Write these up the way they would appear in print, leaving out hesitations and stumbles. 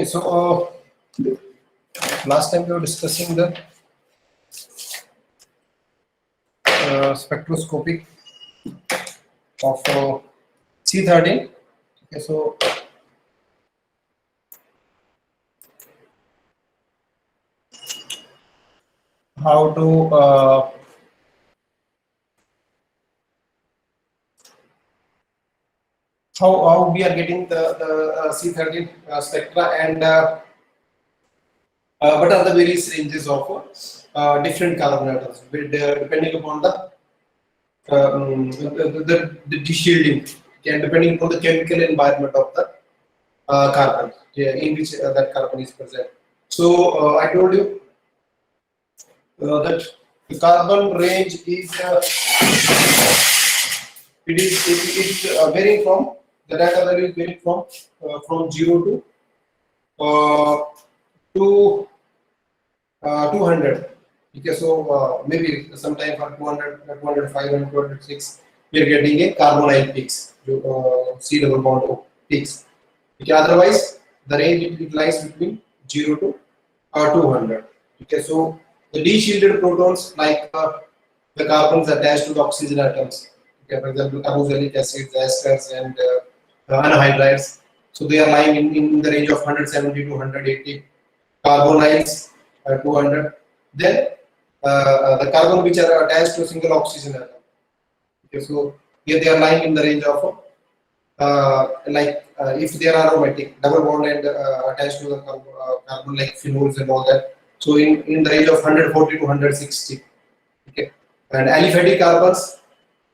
So last time we were discussing the spectroscopy of C13. Okay, so how to how we are getting the C13 spectra, and what are the various ranges of different carbon atoms depending upon the deshielding, and depending upon the chemical environment of the carbon, yeah, in which that carbon is present. So I told you that the carbon range is varying from the data value is varying from 0 to 200. Okay, so maybe sometime for 200, 205 and 206 we are getting a carbonyl peaks, C double bond O peaks. Okay, otherwise the range it lies between 0 to 200. Okay, so the de-shielded protons, like the carbons attached to the oxygen atoms, okay, for example carboxylic acids, esters, and anhydrides, so they are lying in the range of 170 to 180. Carbonyls 200. Then the carbon which are attached to a single oxygen atom. Okay, so here they are lying in the range of if they are aromatic, double bond and attached to the carbon, like phenols and all that. So in the range of 140 to 160. Okay, and aliphatic carbons,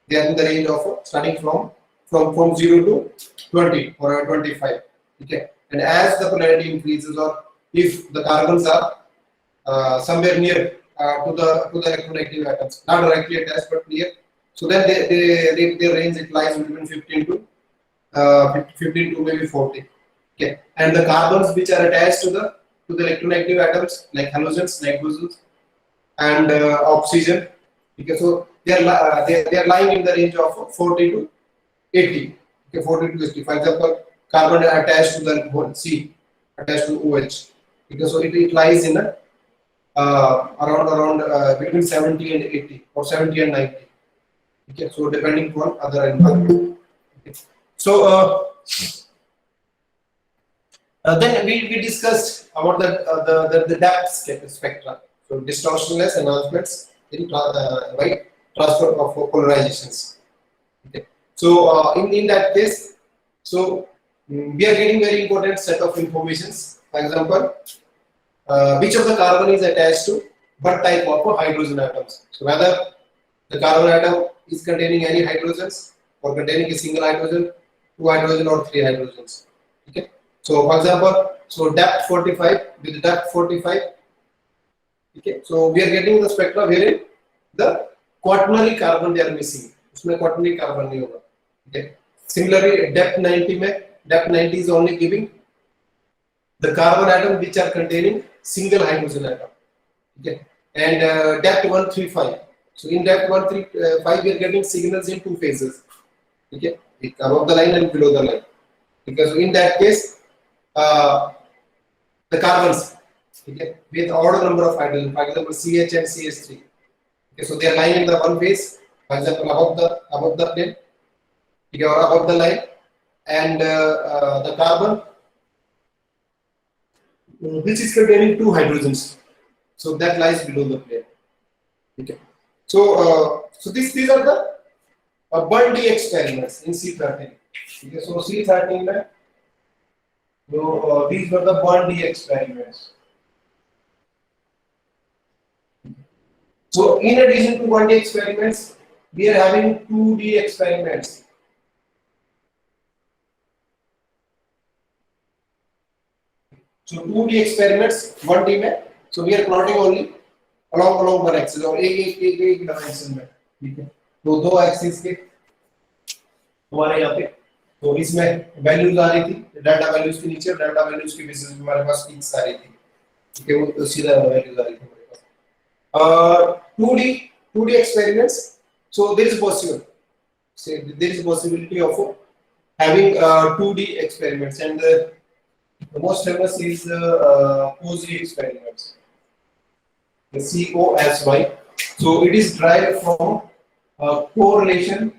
they are in the range of starting from 0 to 20 or 25. Okay, and as the polarity increases, or if the carbons are somewhere near to the electronegative atoms, not directly attached but near, so then their range it lies between 15 to maybe 40. Okay, and the carbons which are attached to the electronegative atoms, like halogens, nitrogens, and oxygen. Okay, so they are lying in the range of 40 to 80. Okay, 40 to 60. For example, carbon attached to the C attached to OH. Okay, so it lies in a around between 70 and 80 or 70 and 90. Okay, so depending on other environment. Okay. So then we discussed about the depth spectra. So distortionless enhancements in right transfer of polarizations. Okay. So in that case, so we are getting very important set of informations. For example, which of the carbon is attached to what type of hydrogen atoms. So whether the carbon atom is containing any hydrogens or containing a single hydrogen, two hydrogen or three hydrogens. Okay. So for example, so depth 45 with depth 45. Okay. So we are getting the spectra wherein the quaternary carbon they are missing. उसमें quaternary carbon नहीं होगा. Okay. Similarly, depth 90 में depth 90 is only giving the carbon atom which are containing single hydrogen atom. Okay. And depth 135. So in depth 135 we are getting signals in two phases. Okay, above the line and below the line. Because in that case, the carbons, okay, with odd number of hydrogen, for example CH and CH3. Okay, so they are lying in the one phase, for example above the plane, okay, or above the line, and the carbon which is containing two hydrogens, so that lies below the plane. Okay, so so these are the Bundy experiments in C13. Okay, so C13 so these were the Bundy experiments. So in addition to Bundy experiments, we are having 2D experiments. So 2D experiments 1D में, so we are plotting only along one axis और एक dimension में, ठीक है. तो दो axis के हमारे यहाँ पे, तो इसमें वैल्यूज आ रही थी, डाटा वैल्यूज के नीचे डाटा वैल्यूज के बेसिस पे हमारे पास पीक्स आ रही थी. ठीक है, वो सीधा वैल्यूज आ रही थी हमारे पास. 2D experiments, so there is possibility of having 2D experiments, and The most famous is Cozy experiments. The COSY. So it is derived from correlation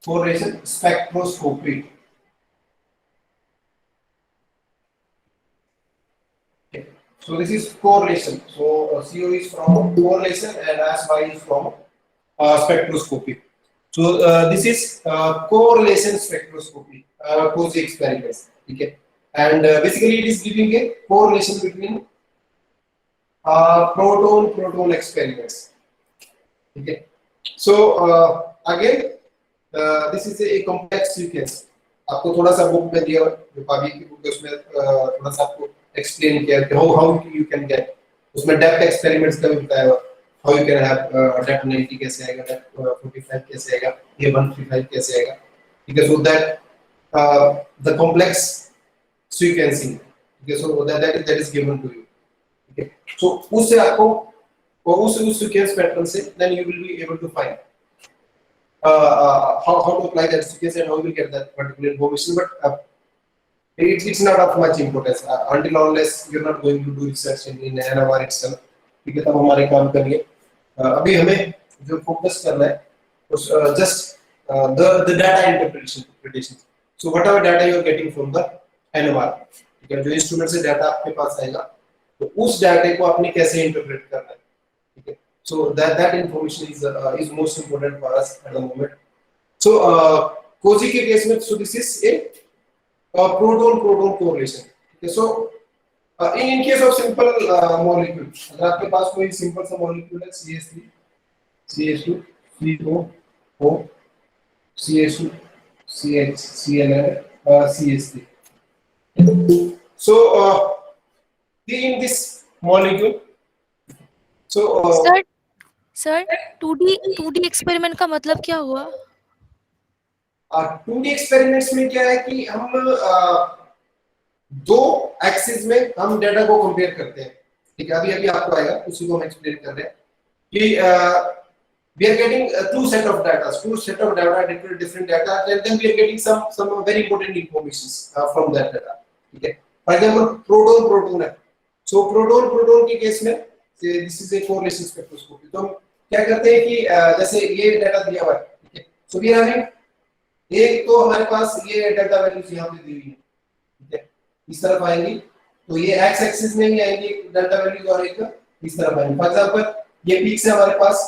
spectroscopy. Okay. So this is correlation. So CO is from correlation and SY is from spectroscopy. So this is correlation spectroscopy, Cozy experiments. Okay, and basically it is giving a correlation between proton experiments. Okay, so again this is a complex sequence. आपको थोड़ा सा book में दिया जो पावी की book है उसमें थोड़ा सा आपको एक्सप्लेन किया कि हाउ यू कैन गेट उसमें डेप्थ एक्सपेरिमेंट्स का भी बताया हुआ how you can have depth 90 कैसे आएगा डेप्थ 45 कैसे आएगा ये 135 कैसे आएगा ठीक है so that the complex sequencing okay so that is given to you okay so उससे आपको उस sequence pattern से then you will be able to find how to apply that sequence and how you will get that particular information but it's not of much importance until unless you're not going to do research in NMR itself ठीक है तब हमारे काम करिए अभी हमें जो focus करना है उस just the data interpretation so whatever data you are getting from the NMR ठीक है जो इंस्ट्रूमेंट से डाटा आपके पास आएगा तो उस डाटा को आपने कैसे इंटरप्रेट करना है ठीक है so that information is most important for us at the moment so Cozy के केस में so this is a proton correlation okay so in case of simple molecule अगर आपके पास कोई सिंपल सा मॉलिक्यूल है CH3 CH2 CO CH2 CH CnR CH3 so in this molecule so sir 2D experiment का मतलब क्या हुआ 2D एक्सपेरिमेंट्स में क्या है कि हम दो एक्सिस में हम डाटा को कंपेयर करते हैं ठीक है अभी आपको आएगा उसी को हम एक्सप्लेन कर रहे हैं कि we are getting two set of data different data and then we are getting some very important information from that data ठीक है फॉर एग्जांपल प्रोटॉन है सो प्रोटॉन के केस में this is A correlation spectroscopy तो हम क्या करते हैं कि जैसे ये डाटा दिया हुआ है ठीक है सो वी आर हैविंग एक तो हमारे पास ये डाटा वैल्यूज यहां पे दी हुई है ठीक है इस तरफ आएंगी तो ये एक्स एक्सिस में ही आएंगी डाटा वैल्यूज और एक इस तरफ आएंगी फॉर एग्जांपल ये पीक्स है हमारे पास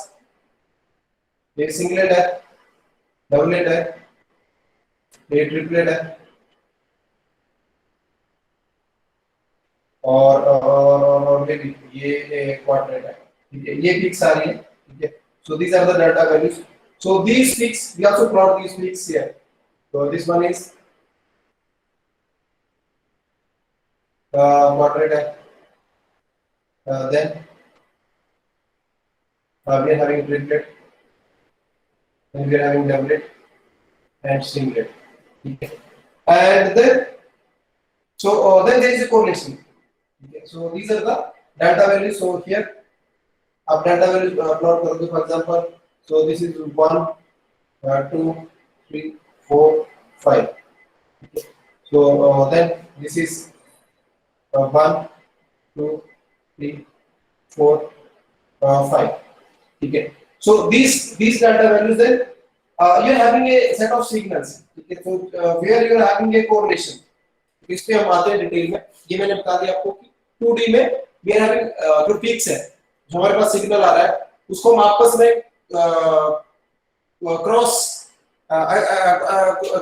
ये सिंगलेट है डबलेट है ये ट्रिपलेट है और ये क्वाड्रेट है ठीक है ये पीक्स आ रही है ठीक है so these are the data values so these peaks we also plot these peaks here so this one is quadrate then we are having triplet then we are having doublet and singlet okay. And then so then there is a correlation okay. So these are the data values so here up data values plot kar do for example so this is 1 2 3 4 5 okay. So then this is 1 2 3 4 5 okay. So these data values then you are having a set of signals okay. So where you are having a correlation इस पे हम आते हैं detail में ये मैंने बता दिया आपको कि 2D में we are having जो पीक्स है जो हमारे पास सिग्नल आ रहा है उसको हम आपस में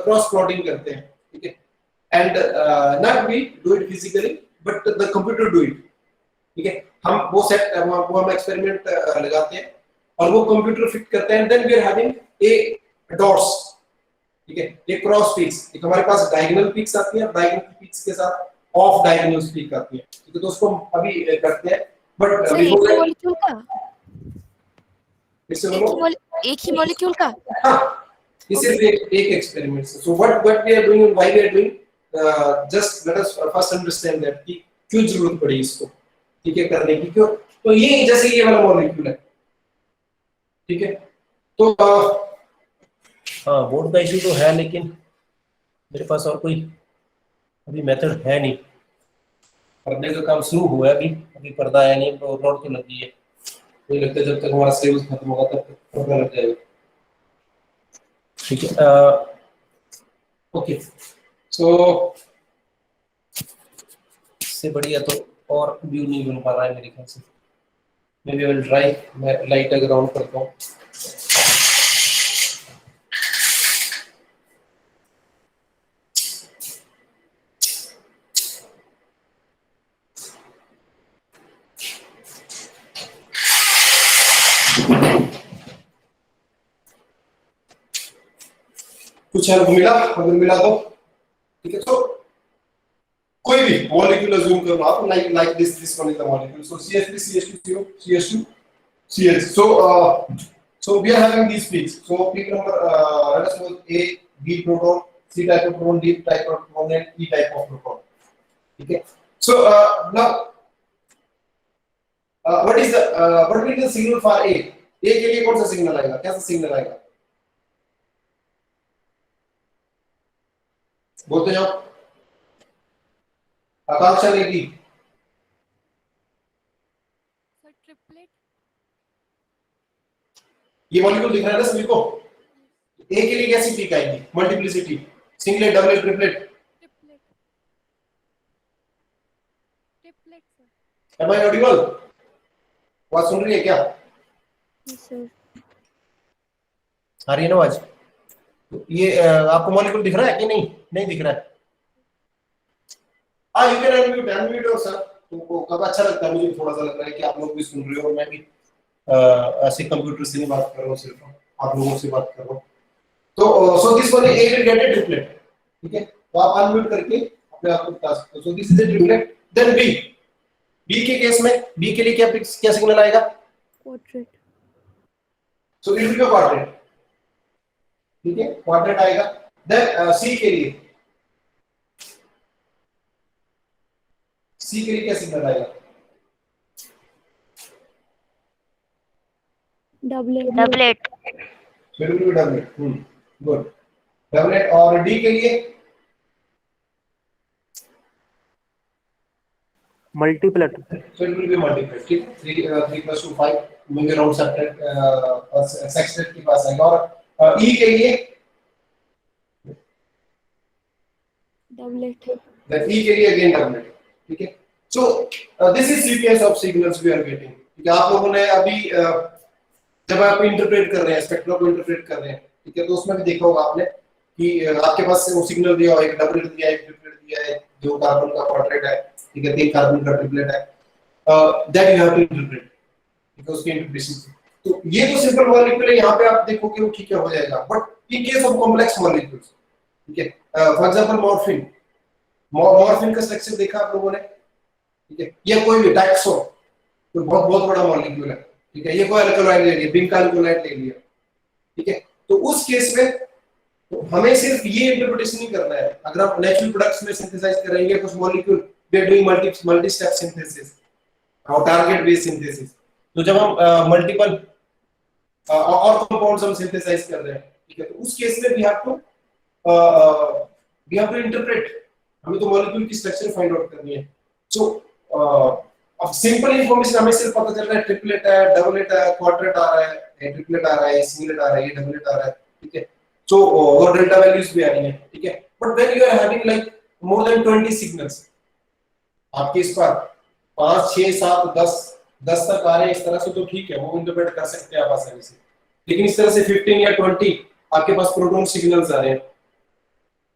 क्रॉस प्लॉटिंग करते हैं ठीक है and not we do it physically but the computer do it ठीक है हम वो सेट वो हम एक्सपेरिमेंट लगाते हैं और वो कंप्यूटर फिट करते हैं then we are having a dots ठीक है ये क्रॉस पीक्स एक हमारे पास डायगोनल पीक्स आती है डायगोनल पीक्स के साथ ऑफ डायगोनल पीक आती है ठीक है तो उसको हम अभी करते हैं बट सर एक ही मॉलिक्यूल का एक ही मॉलिक्यूल का हां this is एक experiment so what we are doing and why we are doing just let us first understand that कि क्यों जरूरत पड़ी इसको ठीक है करने की क्यों तो ये जैसे ये वाला मॉलिक्यूल है ठीक है तो हाँ बोर्ड का इशू तो है लेकिन मेरे पास और कोई अभी मेथड है नहीं, पर्दे का काम शुरू हुआ है, अभी अभी पर्दा आया नहीं, नोट तो लगी है, मुझे लगता है जब तक हमारा सिलेबस खत्म होगा तब तक पर्दा लग जाएगा। ठीक है, ओके, सो इससे बढ़िया तो और व्यू नहीं बन पा रहा है मेरे ख्याल से। Maybe I will try, मैं लाइट अगर ऑन करता हूँ। कुछ हेल्प मिला? अगर मिला तो ठीक है। तो कोई भी मॉलिक्यूल अज्यूम कर लो आप, like this one is the molecule, so CH3 CH2 CH2 CH, so we are having these peaks. So peak number, let us know A, B proton, C type of proton, D type of proton, and E type of proton. Okay, so now what will be the signal for A? A के लिए कौन सा signal आएगा, कैसा signal आएगा, बोलते जाओ। आकांक्षा लेगी। Sir triplet. ये मॉलिक्यूल दिख रहा है ना सभी को? ए के लिए कैसी पीक आएगी, multiplicity, singlet, doublet, triplet? Triplet triplet sir. Am I audible? बात सुन रही है क्या? सर आ रही है ना आवाज? ये आपको मॉलिक्यूल दिख रहा है कि नहीं? नहीं दिख रहा है? हाँ, यू कैन अनम्यूट और सर, तो कब अच्छा लगता है, मुझे थोड़ा सा लग रहा है कि आप लोग भी सुन रहे हो और मैं भी ऐसे कंप्यूटर से नहीं बात कर रहा हूँ, सिर्फ आप लोगों से बात कर रहा हूँ। तो so this one A will get A triplet, ठीक है, तो आप अनम्यूट करके अपने आप को बता सकते हो। So this is a triplet. Then B, B के केस में बी के लिए क्या सिग्नल आएगा? Quartet. So it will be quartet, ठीक है, क्वाड्रेट आएगा। देन सी के लिए, सी के लिए क्या सिग्नल आएगा? Doublet. Doublet. So it will be doublet. Good. Doublet। और डी के लिए multiplet. so it will be multiplet, ठीक है, 3 + 2 5 मुझे राउंड सेक्टेट और सेक्सटेट के पास आएगा। और ई के लिए डबलेट। then ई के लिए अगेन डबलेट, ठीक है। So this is sequence of signals we are getting, ठीक है। आप लोगों ने अभी जब आप इंटरप्रेट कर रहे हैं, स्पेक्ट्रम को इंटरप्रेट कर रहे हैं, ठीक है, तो उसमें भी देखा होगा आपने कि आपके पास वो सिग्नल दिया हो, एक डबलेट दिया है, एक ट्रिपलेट दिया है, 2 कार्बन का क्वाड्रेट है, ठीक है, 3 कार्बन का ट्रिपलेट है, that you have to interpret, ठीक है, उसकी इंटरप्रिटेशन। तो ये तो सिंपल मॉलिक्यूल है, यहाँ पे आप देखोगे वो ठीक है हो जाएगा। But in case of complex molecules, ठीक है, फॉर एग्जांपल मॉर्फिन, मॉर्फिन का स्ट्रक्चर देखा आप लोगों ने, ठीक है, या कोई भी टैक्सो, तो बहुत बहुत बड़ा मॉलिक्यूल है, ठीक है, ये कोई अल्कोलाइड ले लिया, बिंका अल्कोलाइड ले लिया, ठीक है, तो उस केस में तो हमें सिर्फ ये इंटरप्रिटेशन नहीं करना है। अगर आप नेचुरल प्रोडक्ट्स में सिंथेसाइज करेंगे कुछ molecule, we are doing multi step synthesis और टारगेट बेस्ड सिंथेसिस, तो जब हम मल्टीपल और कंपाउंड्स हम सिंथेसाइज कर रहे हैं, ठीक है, तो उस केस में वी हैव टू इंटरप्रेट, हमें तो मॉलिक्यूल की स्ट्रक्चर फाइंड आउट करनी है। सो अब सिंपल इंफॉर्मेशन हमें सिर्फ पता चल रहा है ट्रिपलेट है, डबलेट है, क्वाड्रेट आ रहा है, ट्रिपलेट आ रहा है, सिंगलेट आ रहा है, डबलेट आ रहा है, ठीक है, सो और डेल्टा वैल्यूज भी आ रही हैं, ठीक है। But when you are having like more than 20 signals, आपके इस पर 5 6 7 10 तक आ रहे हैं, इस तरह से तो ठीक है, वो इंटरप्रेट कर सकते हैं आप आसानी से। लेकिन इस तरह से 15 या 20 आपके पास प्रोटॉन सिग्नल्स आ रहे हैं,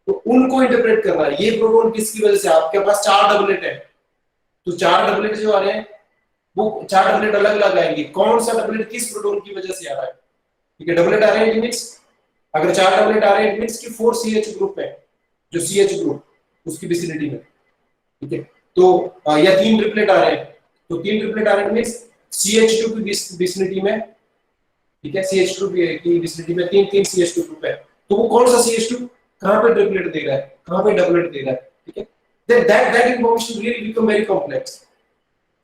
तो उनको इंटरप्रेट करना है। ये प्रोटॉन किसकी वजह से, आपके पास 4 डबलेट है, तो 4 डबलेट जो आ रहे हैं वो 4 डबलेट अलग अलग आएंगे, कौन सा डबलेट किस प्रोटॉन की वजह से आ रहा है, ठीक है। डबलेट आ रहे हैं मींस, अगर 4 डबलेट आ रहे हैं मींस कि 4 CH ग्रुप है, जो CH ग्रुप उसकी विसिनिटी में, ठीक है, तो या 3 ट्रिपलेट आ रहे हैं, तो 3 ट्रिपलेट आ रहे हैं मींस CH2 की विसिनिटी में, ठीक है, CH2 की विसिनिटी में 3 CH2 ग्रुप है, तो वो कौन सा CH2 कहां पे ट्रिपलेट दे रहा है, कहां पे डबलेट दे रहा है, ठीक है। that information really become very complex,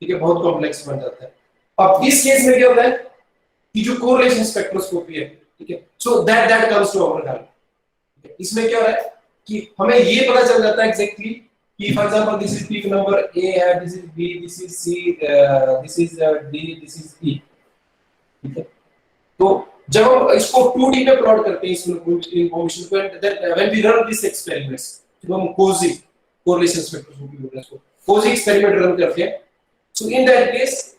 ठीक है, बहुत कॉम्प्लेक्स बन जाता है। अब इस केस में क्या होता है कि जो कोरिलेशन स्पेक्ट्रोस्कोपी है, ठीक है, so that comes to our help. इसमें क्या हो रहा है कि हमें ये पता चल जाता है एग्जैक्टली कि for example this is peak number A है, this is B, this is C, this is D, this is E, ठीक है। तो जब हम इसको 2D में प्लॉट करते हैं इंफॉर्मेशन को, when we run this experiments, जब हम कोजी कोरिलेशन स्पेक्ट्रोस्कोपी बोलते हैं इसको, कोजी एक्सपेरिमेंट रन करते हैं, so in that case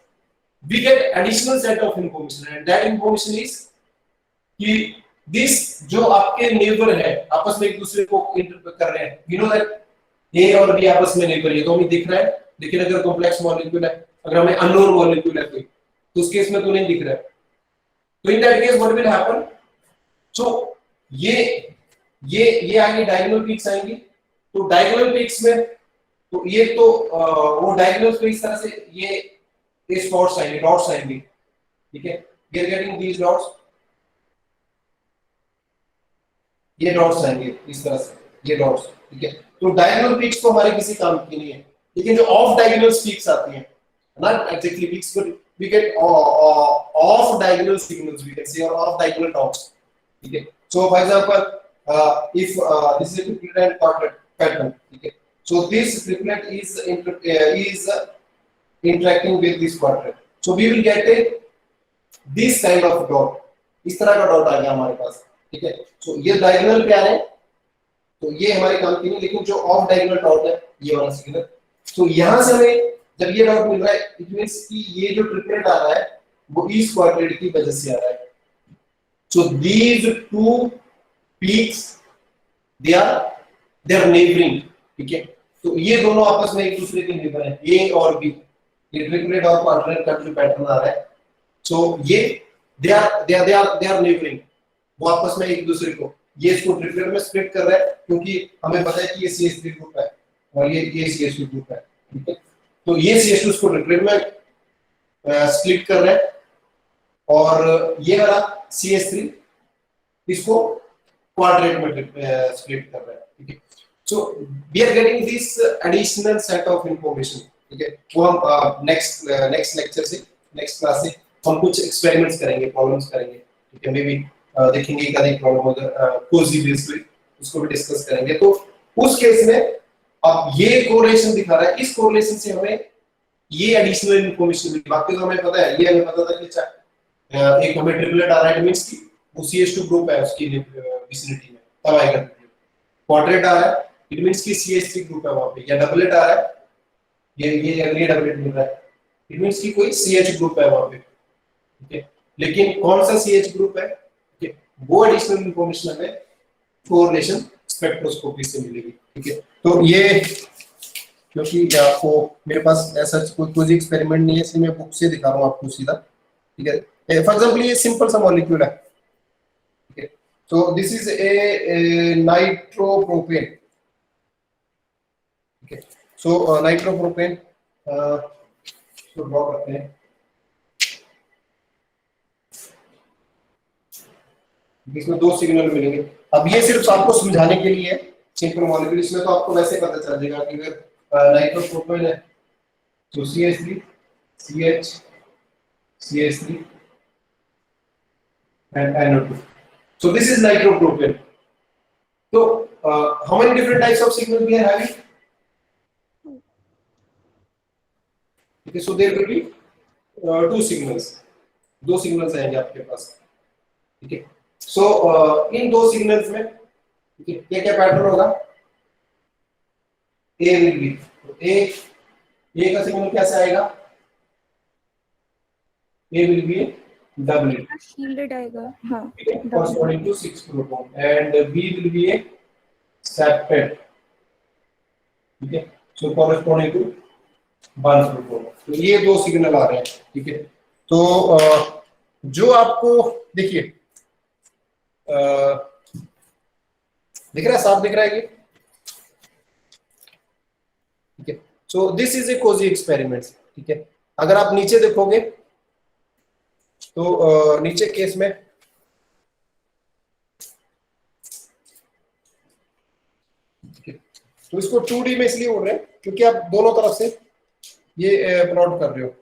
we get additional set of information and that information is कि दिस जो आपके नेबर है आपस में एक दूसरे को इंटरप्रेट कर रहे हैं, यू नो दैट ए और बी आपस में नेबर है तो हमें दिख रहा है, लेकिन अगर कॉम्प्लेक्स मॉलिक्यूल है, अगर हमें अननोन मॉलिक्यूल है कोई, तो उस केस में तो नहीं दिख रहा है। तो in that case what will happen, so ये आएंगे डायगोनल पीक्स आएंगी, तो डायगोनल पीक्स में तो ये तो वो डायगोनल पे इस तरह से ये स्पॉट्स आएंगे, डॉट्स आएंगे, ठीक है, we are getting these dots, ये डॉट्स आएंगे इस तरह से, ये डॉट्स, ठीक है। तो डायगोनल पीक्स तो हमारे किसी काम की नहीं है, लेकिन जो ऑफ डायगोनल पीक्स आती हैं, not exactly peaks but we get off diagonal signals, we can say, or off diagonal dots, okay. So for example, if this is a triplet and quadruplet pattern, okay, so this triplet is interacting with this quadruplet, so we will get a this kind of dot, इस तरह का dot आ गया हमारे पास, ठीक है। so ये diagonal पे आ रहे हैं, तो ये हमारे काम की नहीं, लेकिन जो ऑफ डायगोनल डॉट है ये वाला सिग्नल, तो यहां से हमें जब ये डॉट मिल रहा है, इट मींस कि ये जो ट्रिपलेट आ रहा है वो इस क्वाड्रेट की वजह से आ रहा है। So these two peaks they are neighbouring, ठीक है। तो ये दोनों आपस में एक दूसरे के नेबर हैं, ए और बी, ये ट्रिपलेट और क्वाड्रेट का जो पैटर्न आ रहा है, सो ये दे आर नेबरिंग, वो आपस में एक दूसरे को, ये इसको ट्रिपलेट में स्प्लिट कर रहा है क्योंकि हमें पता है कि ये CH3 ग्रुप है और ये CH2 ग्रुप है, ठीक है। तो ये CH2 इसको ट्रिपलेट में स्प्लिट कर रहा है और ये वाला CH3 इसको क्वाड्रेट में स्प्लिट कर रहा है, ठीक है। So we are getting this additional set of information, ठीक है। वो हम नेक्स्ट लेक्चर से, नेक्स्ट क्लास से हम कुछ एक्सपेरिमेंट्स करेंगे, प्रॉब्लम्स करेंगे, ठीक है। मे बी देखेंगे एक आधी प्रॉब्लम अगर कोजी बेस पे, उसको भी डिस्कस करेंगे। तो उस केस में अब ये कोरिलेशन दिखा रहा है, इस कोरिलेशन से हमें ये एडिशनल इंफॉर्मेशन मिली, बाकी तो हमें पता है, ये हमें पता था कि एक हमें ट्रिपलेट आ रहा है, मींस कि वो CH2 ग्रुप है उसकी विसिनिटी में, तब आएगा क्वाड्रेट आ रहा है, इट मींस कि CH3 ग्रुप है वहां पे, या डबलेट आ रहा है, ये अगली डबलेट मिल रहा है, इट मींस कि कोई CH ग्रुप है वहां पे, ठीक है। लेकिन कौन सा CH ग्रुप है, ठीक है, वो एडिशनल इंफॉर्मेशन हमें कोरिलेशन स्पेक्ट्रोस्कोपी से मिलेगी, ठीक है। तो ये क्योंकि आपको मेरे पास ऐसा कोई एक्सपेरिमेंट नहीं है, इसलिए मैं बुक से दिखा रहा हूँ आपको सीधा, ठीक है। फॉर एग्जांपल ये सिंपल सा मॉलिक्यूल है, ठीक है। तो दिस इज ए नाइट्रोप्रोपेन, ठीक है। सो नाइट्रोप्रोपेन तो ड्रॉ करते हैं, इसमें दो सिग्नल मिलेंगे। अब ये सिर्फ आपको समझाने के लिए है, सिंपल मॉलिक्यूल, इसमें तो आपको वैसे पता चल जाएगा कि अगर नाइट्रोप्रोपेन है तो CH3 CH CH3 and NO2, so this is nitropropane. So how many different types of signals we are having? Okay, so there will be two signals, दो signals आएंगे आपके पास, ठीक है। so इन दो signals में क्या क्या पैटर्न होगा, A will be, A का सिग्नल कैसे आएगा, A will be doublet, shielded आएगा, हाँ, corresponding to 6 proton, and B will be a septet, ठीक है, so corresponding to 1 proton। तो ये दो सिग्नल आ रहे हैं, ठीक है। तो जो आपको देखिए दिख रहा है, साफ दिख रहा है ये, ठीक है। So this is a COSY experiments, ठीक है। अगर आप नीचे देखोगे तो नीचे केस में तो इसको 2D में इसलिए बोल रहे हैं क्योंकि आप दोनों तरफ से ये प्लॉट कर रहे हो,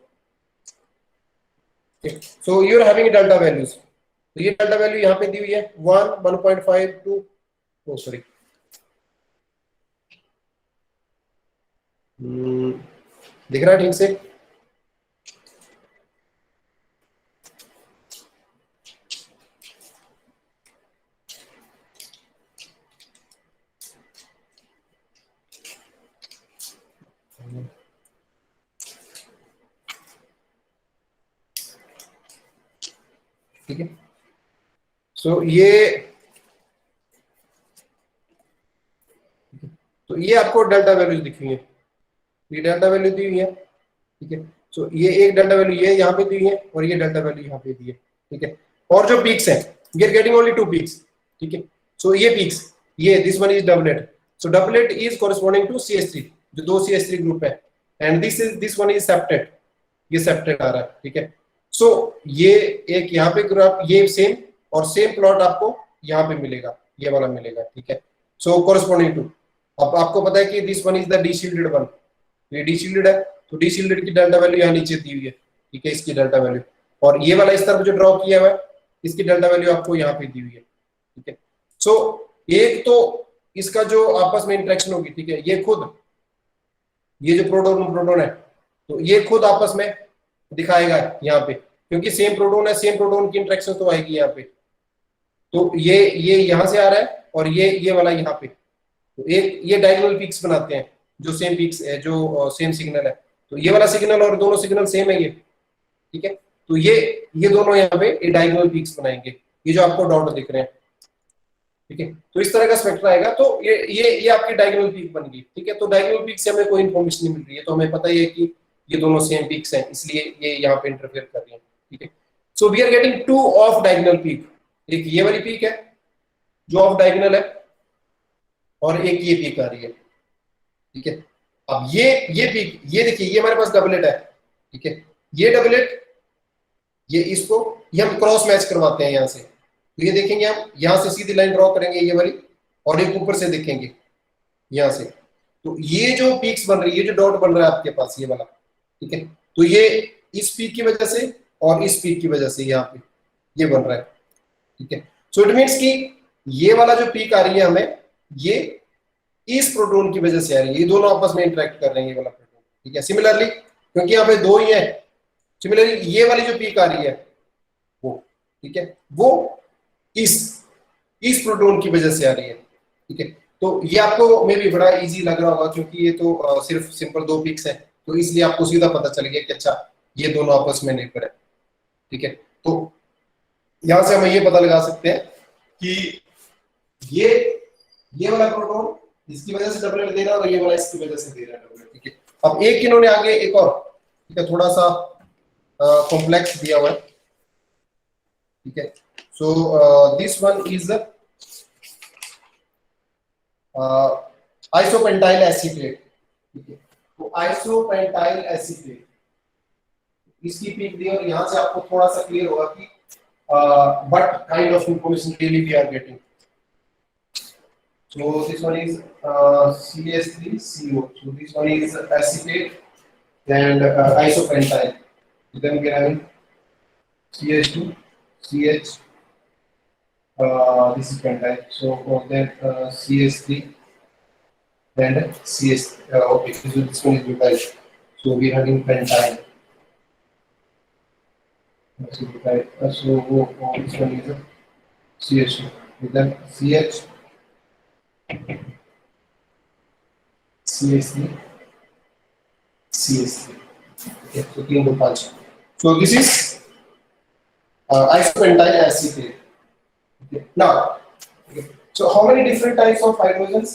so you are having delta values, तो ये डेल्टा वैल्यू यहाँ पे दी हुई है 1, 1.5, 2, सॉरी दिख रहा है ठीक से? ठीक है, सो ये आपको डेल्टा वैल्यूज दिखी है, ये डेल्टा वैल्यू दी हुई है। ठीक है, सो ये एक डेल्टा वैल्यू ये यहाँ पे दी है और ये डेल्टा वैल्यू यहाँ पे दी है। ठीक है, और जो पीक्स है we are getting only 2 peaks. ठीक है, सो ये पीक्स, ये this one is doublet, so doublet is corresponding to CH3, जो 2 CH3 ग्रुप है, and this one is septet, ये सेप्टेट आ रहा है। ठीक है, सो ये एक यहाँ पे ग्राफ, ये सेम और सेम प्लॉट आपको यहाँ पे मिलेगा, ये वाला मिलेगा। ठीक है, सो कोरिस्पोंडिंग टू, अब आपको पता है कि this one is the deshielded one, ये डीशील्डेड है, तो डीशील्डेड की डेल्टा वैल्यू यहाँ नीचे दी हुई है। ठीक है, इसकी डेल्टा वैल्यू, और ये वाला इस तरफ जो ड्रॉ किया हुआ है इसकी डेल्टा वैल्यू आपको यहाँ पे दी हुई है। ठीक है, सो एक तो इसका जो आपस में इंटरेक्शन होगी, ठीक है, ये खुद, ये जो प्रोटॉन प्रोटॉन है, तो ये खुद आपस में दिखाएगा यहाँ पे, क्योंकि सेम प्रोटॉन है, सेम प्रोटॉन की इंटरेक्शन तो आएगी यहाँ पे। तो ये यहाँ से आ रहा है और ये वाला यहाँ पे, तो एक ये डायगोनल पीक्स बनाते हैं, जो सेम पीक्स है, जो सेम सिग्नल है, तो ये वाला सिग्नल और दोनों सिग्नल सेम है ये। ठीक है, तो ये दोनों यहाँ पे डायगोनल पीक्स बनाएंगे, ये जो आपको डॉट दिख रहे हैं। ठीक है, तो इस तरह का स्पेक्ट्रा आएगा, तो ये आपकी डायगोनल पीक बन गई। ठीक है, तो डायगोनल पीक से हमें कोई इन्फॉर्मेशन नहीं मिल रही है, तो हमें पता ही है कि ये दोनों सेम पीक्स हैं, इसलिए ये यहाँ पे इंटरफेयर कर रही है। ठीक है, so we are getting 2 off diagonal peak, एक ये वाली पीक है जो ऑफ डायगोनल है, और एक ये पीक आ रही है। ठीक है, अब ये पीक, ये देखिए, ये हमारे पास डबलेट है। ठीक है, ये डबलेट, ये इसको ये हम क्रॉस मैच करवाते हैं यहाँ से, तो ये देखेंगे हम यहाँ से सीधी लाइन ड्रॉ करेंगे ये वाली, और एक ऊपर से देखेंगे यहाँ से, तो ये जो पीक्स बन रही है, ये जो डॉट बन रहा है आपके पास ये वाला, ठीक है, तो ये इस पीक की वजह से और इस पीक की वजह से यहाँ पे ये बन रहा है। ठीक है, सो इट मीन्स कि ये वाला जो पीक आ रही है हमें, ये इस प्रोटॉन की वजह से आ रही है, ये दोनों आपस में इंटरेक्ट कर रहे हैं, ये वाला प्रोटॉन। ठीक है, सिमिलरली क्योंकि यहाँ पे 2 ही है, सिमिलरली ये वाली जो पीक आ रही है वो, ठीक है, वो इस प्रोटॉन की वजह से आ रही है। ठीक है, तो ये आपको मे भी बड़ा इजी लग रहा होगा, क्योंकि ये तो सिर्फ सिंपल 2 पीक्स हैं, तो इसलिए आपको सीधा पता चल गया कि अच्छा ये दोनों आपस में निर्भर है। ठीक है, तो यहां से हम ये पता लगा सकते हैं कि ये वाला प्रोटॉन इसकी वजह से डबलेट दे रहा है और ये वाला इसकी वजह से दे रहा है डबलेट। ठीक है, अब एक इन्होंने आगे एक और, ठीक है, थोड़ा सा कॉम्प्लेक्स दिया हुआ है। ठीक है, so this one is isopentyl acetate. ठीक है, तो आइसोपेंटाइल एसीटेट, इसकी पीक दी, और यहां से आपको थोड़ा सा क्लियर होगा कि what kind of information really we are getting. So this one is CH3CO. So this one is acetate and isopentyl. Then we are having CH2, CH. This is pentyl. So for that CH3 and CH. Okay, so this one is butyl. So we are having pentyl. So this one is CH2. Then CH. CH3, CH3. Okay, so 3 to 5. So this is isopentyl acetate. Okay. Now, okay. So how many different types of hydrogens?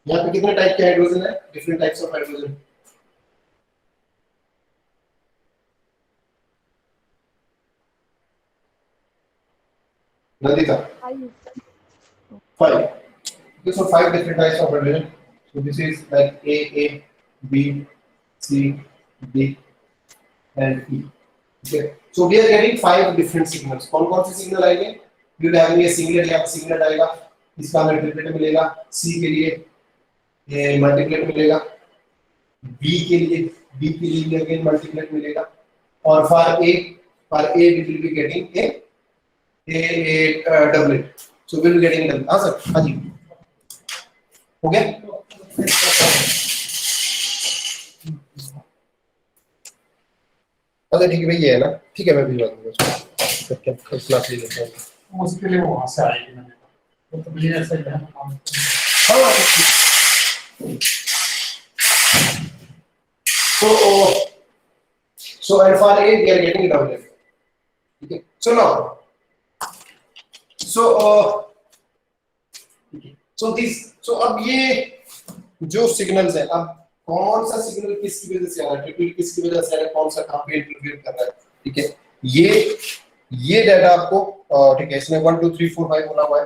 यहाँ पे कितने type के hydrogen है? Different types of hydrogen. Nandita. 5. Okay, so 5 different types of hydrogen. So this is like A, B, C, D, and E. Okay. So we are getting 5 different signals. कौन-कौन से signal आएंगे? We will have a singlet, यहाँ पे signal आएगा, इसका हमें triplet मिलेगा, C के लिए ये मल्टीप्लेट मिलेगा, B के लिए अगेन मल्टीप्लेट मिलेगा, और for A we will be getting a doublet. So we will be getting a doublet. हाँ सर, हाँ जी, हो गया? अच्छा ठीक है भाई, ये है ना, ठीक है मैं भिजवा दूंगा उसको, ठीक है क्लास ले लेता हूँ। उसके लिए वहां से आएगी मैंने तो बिजनेस से जो है काम हाँ so and finally we are getting down here. Okay, so now so this so अब ये जो सिग्नल्स है, अब कौन सा सिग्नल किसकी वजह से आ रहा है, ट्रिपल किसकी वजह से आ रहा है, कौन सा कहां पे इंटरफेयर कर रहा है, ठीक है, ये डाटा आपको ठीक है, इसमें 1 2 3 4 5 बना हुआ है,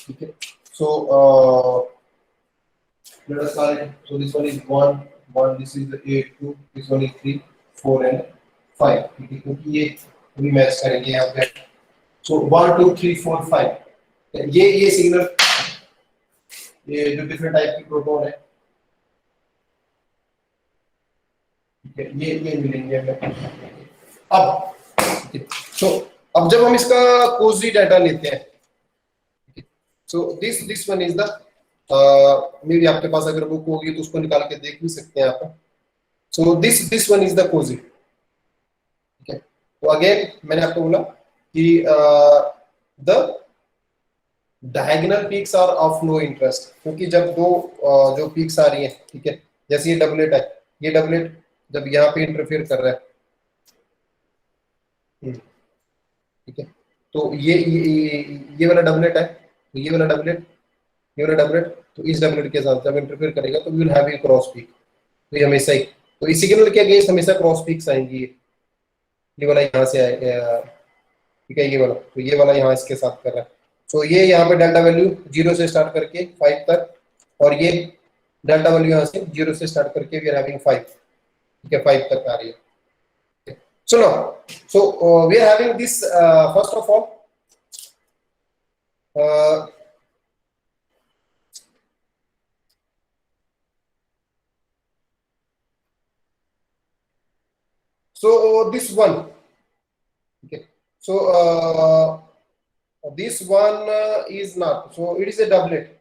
ठीक है, so let us start it. So this one is 1 this is 8 2 this one is 3 4 and 5, ठीक है, क्योंकि ये अभी मैच करेंगे यहाँ पे, so 1 2 3 4 5 ये सिग्नल, ये जो डिफरेंट टाइप की प्रोटोन है, ठीक है, ये मिलेंगे हमें अब, ठीक है, so अब जब हम इसका कोजी डाटा लेते हैं, so this one is the मे भी आपके पास अगर बुक होगी तो उसको निकाल के देख भी सकते हैं आप, so this one is the COSY, ठीक है, तो अगेन मैंने आपको बोला कि the diagonal peaks are of no interest, क्योंकि जब दो जो पीक्स आ रही हैं, ठीक है, जैसे ये डबलेट है, ये डबलेट जब यहाँ पे इंटरफेयर कर रहा है, ठीक है, तो ये वाला डबलेट है, तो ये वाला डबलेट, ये वाला डबलेट, तो इस डबलेट के साथ जब इंटरफेयर करेगा तो we will have a cross peak, तो ये हमेशा ही, तो इस सिग्नल के अगेंस्ट हमेशा क्रॉस पीक्स आएंगी, ये वाला यहाँ से आएगा, ठीक है, ये वाला, तो ये वाला यहाँ इसके साथ कर रहा है, तो ये यहाँ पे डेल्टा वैल्यू 0 से स्टार्ट करके 5 तक, और ये डेल्टा वैल्यू यहाँ से 0 से स्टार्ट करके वी आर हैविंग 5, ठीक है, 5 तक आ रही है। So now, we are having this first of all, so this one, okay, so this one is not, so it is a doublet,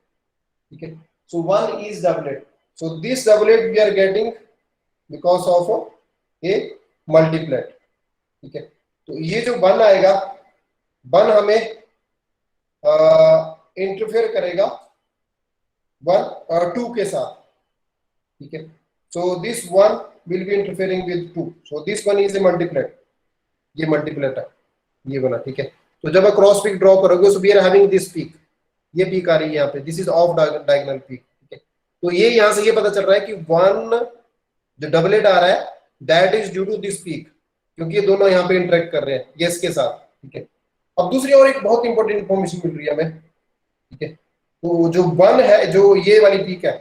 okay, so one is doublet, so this doublet we are getting because of a multiplet, ठीक है, तो ये जो 1 आएगा, 1 हमें interfere करेगा 1 और 2 के साथ, ठीक है, so this one will be interfering with 2, so this one is a multiplet, ये मल्टीप्लेट है, ये बना, ठीक है, तो जब आप क्रॉस पीक ड्रॉ करोगे, so we are having this peak, ये पीक आ रही है यहाँ पे, this is off diagonal peak, ठीक है, तो ये यहाँ से ये पता चल रहा है कि 1 जो डबलेट आ रहा है that is due to this peak, क्योंकि ये दोनों यहाँ पे इंटरेक्ट कर रहे हैं ये इसके साथ, ठीक है। अब दूसरी और एक बहुत इंपॉर्टेंट इंफॉर्मेशन मिल रही है हमें, ठीक है, तो जो 1 है, जो ये वाली पीक है,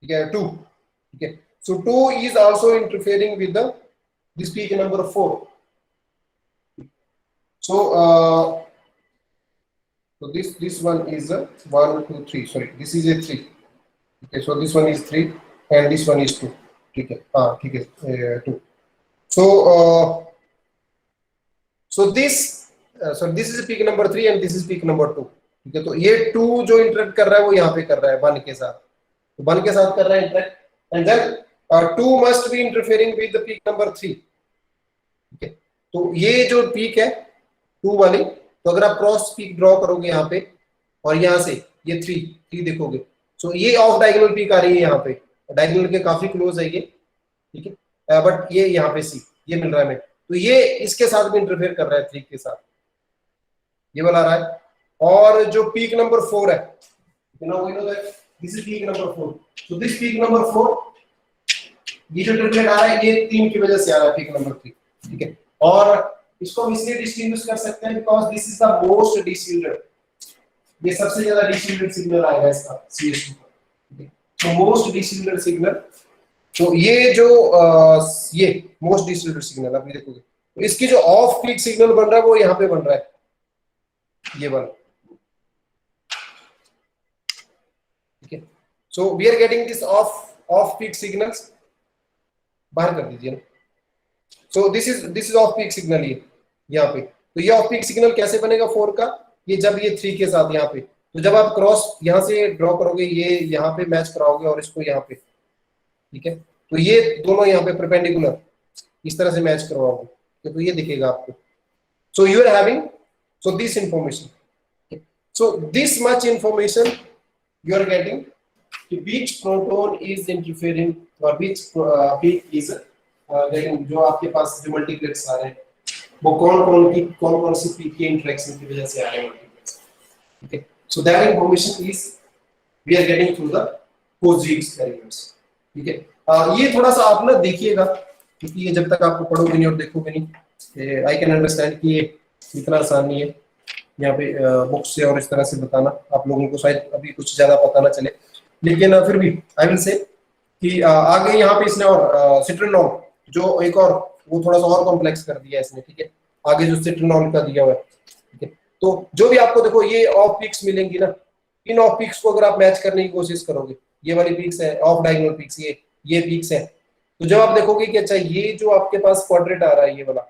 ठीक है, 2, ठीक है, so 2 is also interfering with this peak number 4, so this one is 1 2 3, sorry this is a 3, okay, so this one is 3 and this one is 2, ठीक है, हाँ ठीक है, 2, so this is peak number 3 and this is peak number 2, ठीक है, तो ये 2 जो इंटरेक्ट कर रहा है वो यहाँ पे कर रहा है 1 के साथ, तो 1 के साथ कर रहा है interact, and then 2 must be interfering with the peak number 3, ठीक है, तो ये जो पीक है 2 वाली, तो अगर आप क्रॉस पीक ड्रॉ करोगे यहाँ पे और यहाँ से ये 3 देखोगे, सो ये ऑफ डायगोनल पीक आ रही है यहाँ पे, डायगोनल के काफी क्लोज है ये, ठीक है, बट ये यहाँ पे सी ये मिल रहा है हमें, तो ये इसके साथ भी इंटरफेयर कर रहा है 3 के साथ, ये वाला आ रहा है, और जो पीक नंबर 4 है, you know that this is peak number 4, so this peak number 4, ये जो ट्रिपलेट आ रहा है ये 3 की वजह से आ रहा है पीक नंबर 3, ठीक है, और इसको हम इसलिए डिस्टिंग्विश कर सकते हैं because this is the most deshielded, ये सबसे ज्यादा डिसिल्डेड सिग्नल आएगा इसका CS2 पर, ठीक है, तो मोस्ट डिसिल्डेड सिग्नल, तो ये जो ये मोस्ट डिसिल्डेड सिग्नल आप ये देखोगे, तो इसकी जो ऑफ पीक सिग्नल बन रहा है वो यहाँ पे बन रहा है, ये वाला, ठीक है, so we are getting this off peak signals, बाहर कर दीजिए ना, so this is off peak signal, ये यहाँ पे, तो ये ऑफ पीक सिग्नल कैसे बनेगा 4 का, ये जब ये 3 के साथ यहाँ पे, तो जब आप क्रॉस यहाँ से ड्रॉ करोगे, ये यहाँ पे मैच कराओगे और इसको यहाँ पे, ठीक है, तो ये दोनों यहाँ पे परपेंडिकुलर, इस तरह से मैच करवाओगे तो ये दिखेगा आपको. So you are having this information. So this much information you are getting. Which proton is interfering or which peak is getting, जो आपके पास जो मल्टीप्लेक्स आ रहे हैं वो कौन सी पीक के इंटरेक्शन की वजह से आ रहे हैं multiplex. Okay, so that information is we are getting through the Cauchy experiments. ठीक है. ये थोड़ा सा आप ना देखिएगा क्योंकि ये जब तक आपको पढ़ोगे नहीं और देखोगे नहीं, आई कैन अंडरस्टैंड कि ये इतना आसान नहीं है यहाँ पे बुक्स से और इस तरह से बताना. आप लोगों को शायद अभी कुछ ज्यादा पता ना चले, लेकिन फिर भी आई विल से कि आगे यहाँ पे इसने और सिट्रेनॉल जो एक और वो थोड़ा सा और कॉम्प्लेक्स कर दिया है इसने. ठीक है, आगे जो सिट्रेनॉल का दिया हुआ है. ठीक है, तो जो भी आपको देखो ये ऑफ पीक्स मिलेंगी ना, इन ऑफ पीक्स को अगर आप मैच करने की कोशिश करोगे, ये वाली पीक्स है ऑफ डायगोनल पीक्स, ये पीक्स है, तो जब आप देखोगे कि अच्छा ये जो आपके पास क्वाड्रेट आ रहा है ये वाला,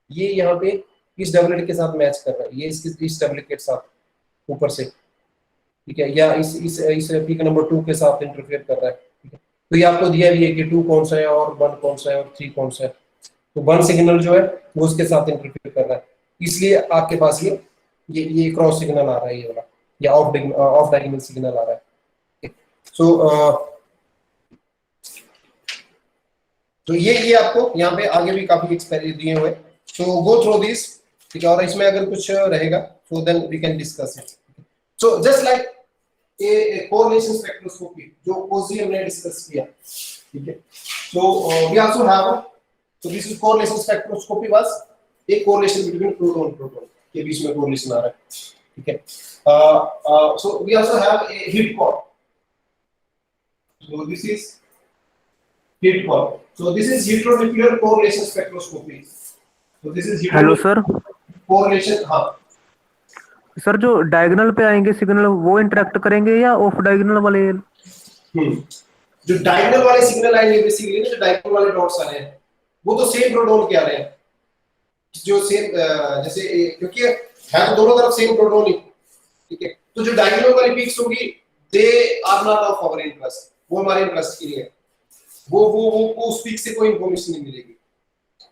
ये यहाँ पे इस डबलेट के साथ मैच कर रहा है, ये इस डबलेट के साथ ऊपर से. ठीक है, या इस पीक नंबर 2 के साथ इंटरफेयर कर रहा है. ठीक है, तो ये आपको दिया भी है कि 2 कौन सा है और 1 कौन सा है और 3 कौन सा है. तो 1 सिग्नल जो है वो उसके साथ इंटरफेयर कर रहा है, इसलिए आपके पास ये क्रॉस सिग्नल आ रहा है ये वाला, या ऑफ डायगोनल सिग्नल आ रहा है. सो तो ये आपको यहाँ पे आगे भी काफी एक्सपेरिमेंट दिए हुए. सो गो थ्रू दिस. ठीक है, और इसमें अगर कुछ रहेगा so then we can discuss it. So just like a correlation spectroscopy जो कोजी हमने डिस्कस किया. ठीक है, so we also have, so this is correlation spectroscopy was a correlation between proton के बीच में कोरिलेशन आ रहा है. ठीक है, so we also have a heat core. So this is heat core. So this is heteronuclear correlation spectroscopy. So this is hello sir. correlation. हाँ sir, जो diagonal पे आएंगे सिग्नल वो इंटरेक्ट करेंगे या ऑफ डायगोनल वाले? जो डायगोनल वाले सिग्नल आएंगे बेसिकली, जो डायगोनल वाले डॉट्स आ रहे हैं वो तो सेम प्रोटॉन के आ रहे हैं, जो सेम जैसे क्योंकि है तो दोनों तरफ सेम प्रोटॉन ही. ठीक है, तो जो डायगोनल वाली पीक्स होगी they are not of our interest, वो हमारे इंटरेस्ट की नहीं है. वो उस पीक से कोई इंफॉर्मेशन नहीं मिलेगी.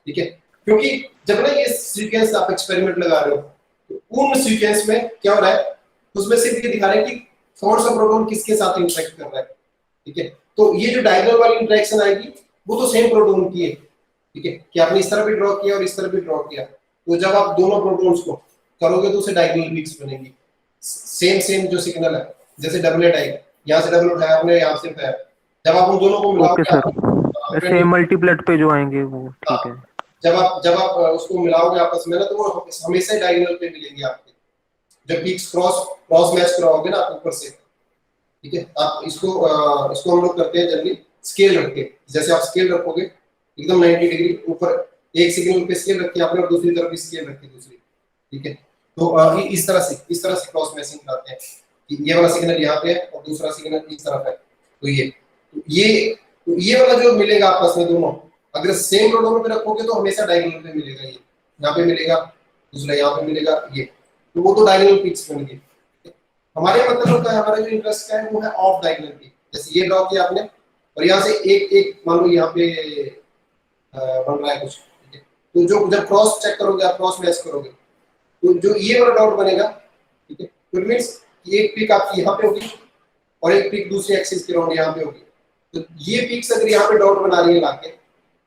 ठीक है, क्योंकि जब ना ये सीक्वेंस आप एक्सपेरिमेंट लगा रहे हो तो उन सीक्वेंस में क्या हो रहा है, उसमें सिर्फ ये दिखा रहे हैं कि कौन सा प्रोटॉन किसके साथ इंटरेक्ट कर रहा है. ठीक है, तो ये जो डायगोनल वाली इंटरेक्शन आएगी वो तो सेम प्रोटॉन की है. ठीक है, कि आपने इस तरह भी ड्रॉ किया और इस तरह भी ड्रॉ किया, तो जब आप दोनों प्रोटॉन्स को करोगे तो उसे डायगोनल पीक्स बनेंगी. सेम जो सिग्नल है, जैसे डबलेट आएगा, यहाँ से डबल उठाया आपने, यहाँ से उठाया, जब आप उन दोनों को मिलाओगे ओके सर, ऐसे मल्टीप्लेट पे जो आएंगे वो. ठीक है, जब आप उसको मिलाओगे आपस में ना तो वो हमेशा डायगोनल पे मिलेंगे आपके, जब पीक्स क्रॉस मैच कराओगे ना आप ऊपर से. ठीक है, आप इसको हम लोग करते हैं जनरली स्केल रख के, जैसे आप स्केल रखोगे एकदम 90 डिग्री ऊपर, एक सिग्नल पे स्केल रखी आपने और दूसरी तरफ भी स्केल रखी दूसरी. ठीक है, तो इस तरह से क्रॉस मैचिंग कराते हैं कि ये वाला सिग्नल यहाँ पे है और दूसरा सिग्नल इस तरफ है. तो ये वाला जो मिलेगा आपस में दोनों, अगर सेम प्रोटॉन पे रखोगे तो हमेशा डायगोनल पे मिलेगा. ये यहाँ पे मिलेगा, दूसरा यहाँ पे मिलेगा, ये तो वो तो डायगोनल पीक्स बनेंगे. हमारे मतलब का हमारा जो इंटरेस्ट का है वो है ऑफ डायगोनल पीक. जैसे ये ड्रॉ किया आपने और यहाँ से एक मान लो यहाँ पे बन रहा है कुछ. ठीक है, तो जो जब क्रॉस चेक करोगे आप, क्रॉस मैच करोगे, तो जो ये वाला डॉट बनेगा, ठीक है, तो इट मींस एक पीक आपकी यहाँ पे होगी और एक पीक दूसरी एक्सिस के राउंड यहाँ पे होगी. तो ये पीक्स अगर यहाँ पे डॉट बना रही है लाके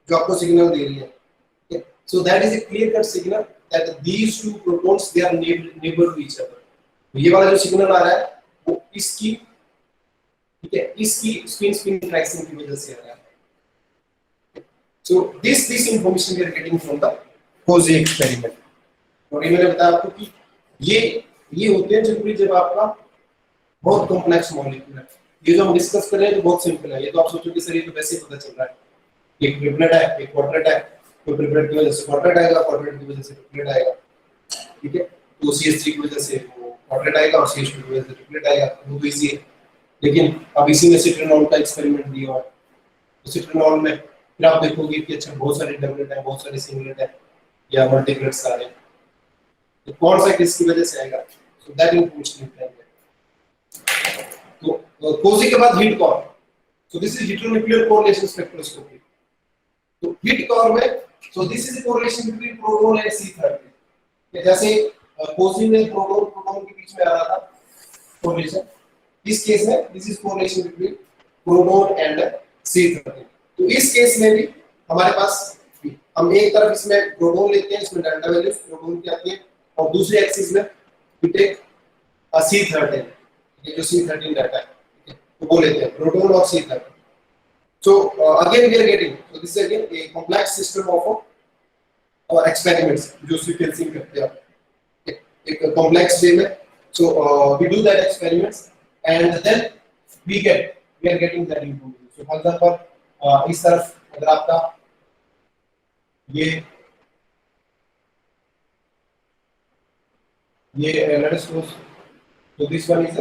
जो आपको सिग्नल दे रही है, so that is a clear cut signal that these two protons they are neighbour to each other. तो ये वाला जो सिग्नल आ रहा है वो इसकी, ठीक है, इसकी स्पिन इंटरेक्शन की वजह से आ रहा है. So this information we are getting from the Cauchy experiment. और ये मैंने बताया आपको कि ये होते हैं जनरली जब आपका बहुत कॉम्प्लेक्स मॉलिक्यूल है. ये जो हम डिस्कस कर रहे हैं तो बहुत सिंपल है. ये तो आप सोचो कि सर ये तो वैसे ही पता चल रहा है, एक ट्रिपलेट है, एक क्वाड्रेट है, तो ट्रिपलेट की वजह से क्वाड्रेट आएगा, क्वाड्रेट की वजह से ट्रिपलेट आएगा. ठीक है, तो CH3 की वजह से वो क्वाड्रेट आएगा और CH2 की वजह से ट्रिपलेट आएगा. वो तो इजी है. लेकिन अब इसी में सिट्रेनॉल का एक्सपेरिमेंट दिया हुआ है. तो सिट्रेनॉल में फिर आप देखोगे कि अच्छा बहुत सारे डबलेट है, बहुत सारे सिंगलेट है या मल्टीप्लेट्स आ रहे हैं, तो कौन सा किसकी वजह से आएगा, सो दैट इंफॉर्मेशन निकालेंगे. तो Cauchy के बाद HETCOR. So this is heteronuclear correlation spectroscopy. तो हीट कोर में So this is the correlation between proton and C13. कि जैसे कोसिन में प्रोटॉन प्रोटॉन के बीच में आ रहा था correlation, इस केस में this is correlation between proton and C13. तो इस केस में भी हमारे पास हम एक तरफ इसमें प्रोटॉन लेते हैं, इसमें डेल्टा वैल्यू प्रोटॉन की आती है, और दूसरी एक्सिस में we take C13, ये जो C13 डाटा है, तो वो लेते हैं प्रोटॉन और C13. So again we are getting, so this is again a complex system of experiments जो sequencing करते हैं एक complex way में. So we do that experiments and then we are getting that information. So for example इस तरफ अगर आपका ये let us suppose, so this one is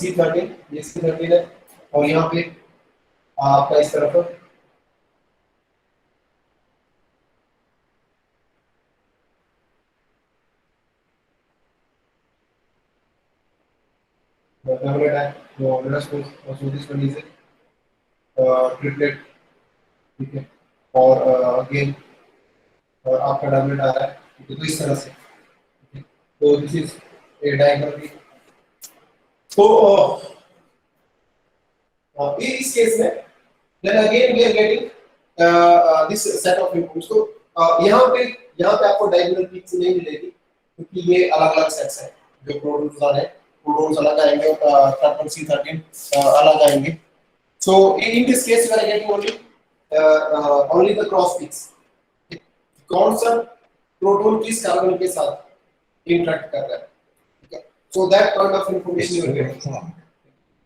C13, ये C13 है, और यहाँ पे आपका इस तरफ doublet है, तो let us suppose also this one is a triplet, ठीक है, और again आपका doublet आ रहा है, ठीक है, तो इस तरह से, तो this is a diagram भी. तो इस केस में then again we are getting this set of inputs. तो यहाँ पे आपको diagonal peaks नहीं मिलेगी क्योंकि ये अलग-अलग सेट्स हैं जो प्रोटॉन्स आ रहे हैं, प्रोटॉन्स अलग आएंगे और कार्बन C13 अलग आएंगे. So in this case we are getting only the cross peaks. कौन सा प्रोटॉन किस कार्बन के साथ इंटरेक्ट कर रहा है, ठीक है, so that kind of information you are getting.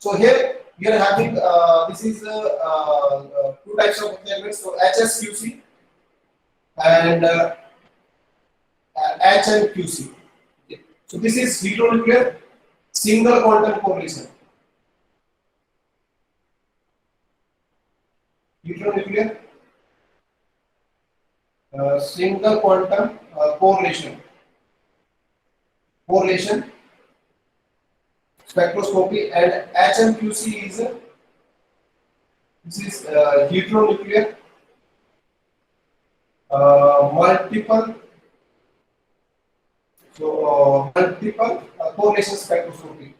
So here we are having this is two types of experiments, so HSQC and HNQC. Okay. So this is heteronuclear single quantum correlation. Heteronuclear single quantum correlation spectroscopy, and HMQC is this is heteronuclear multiple correlation spectroscopy,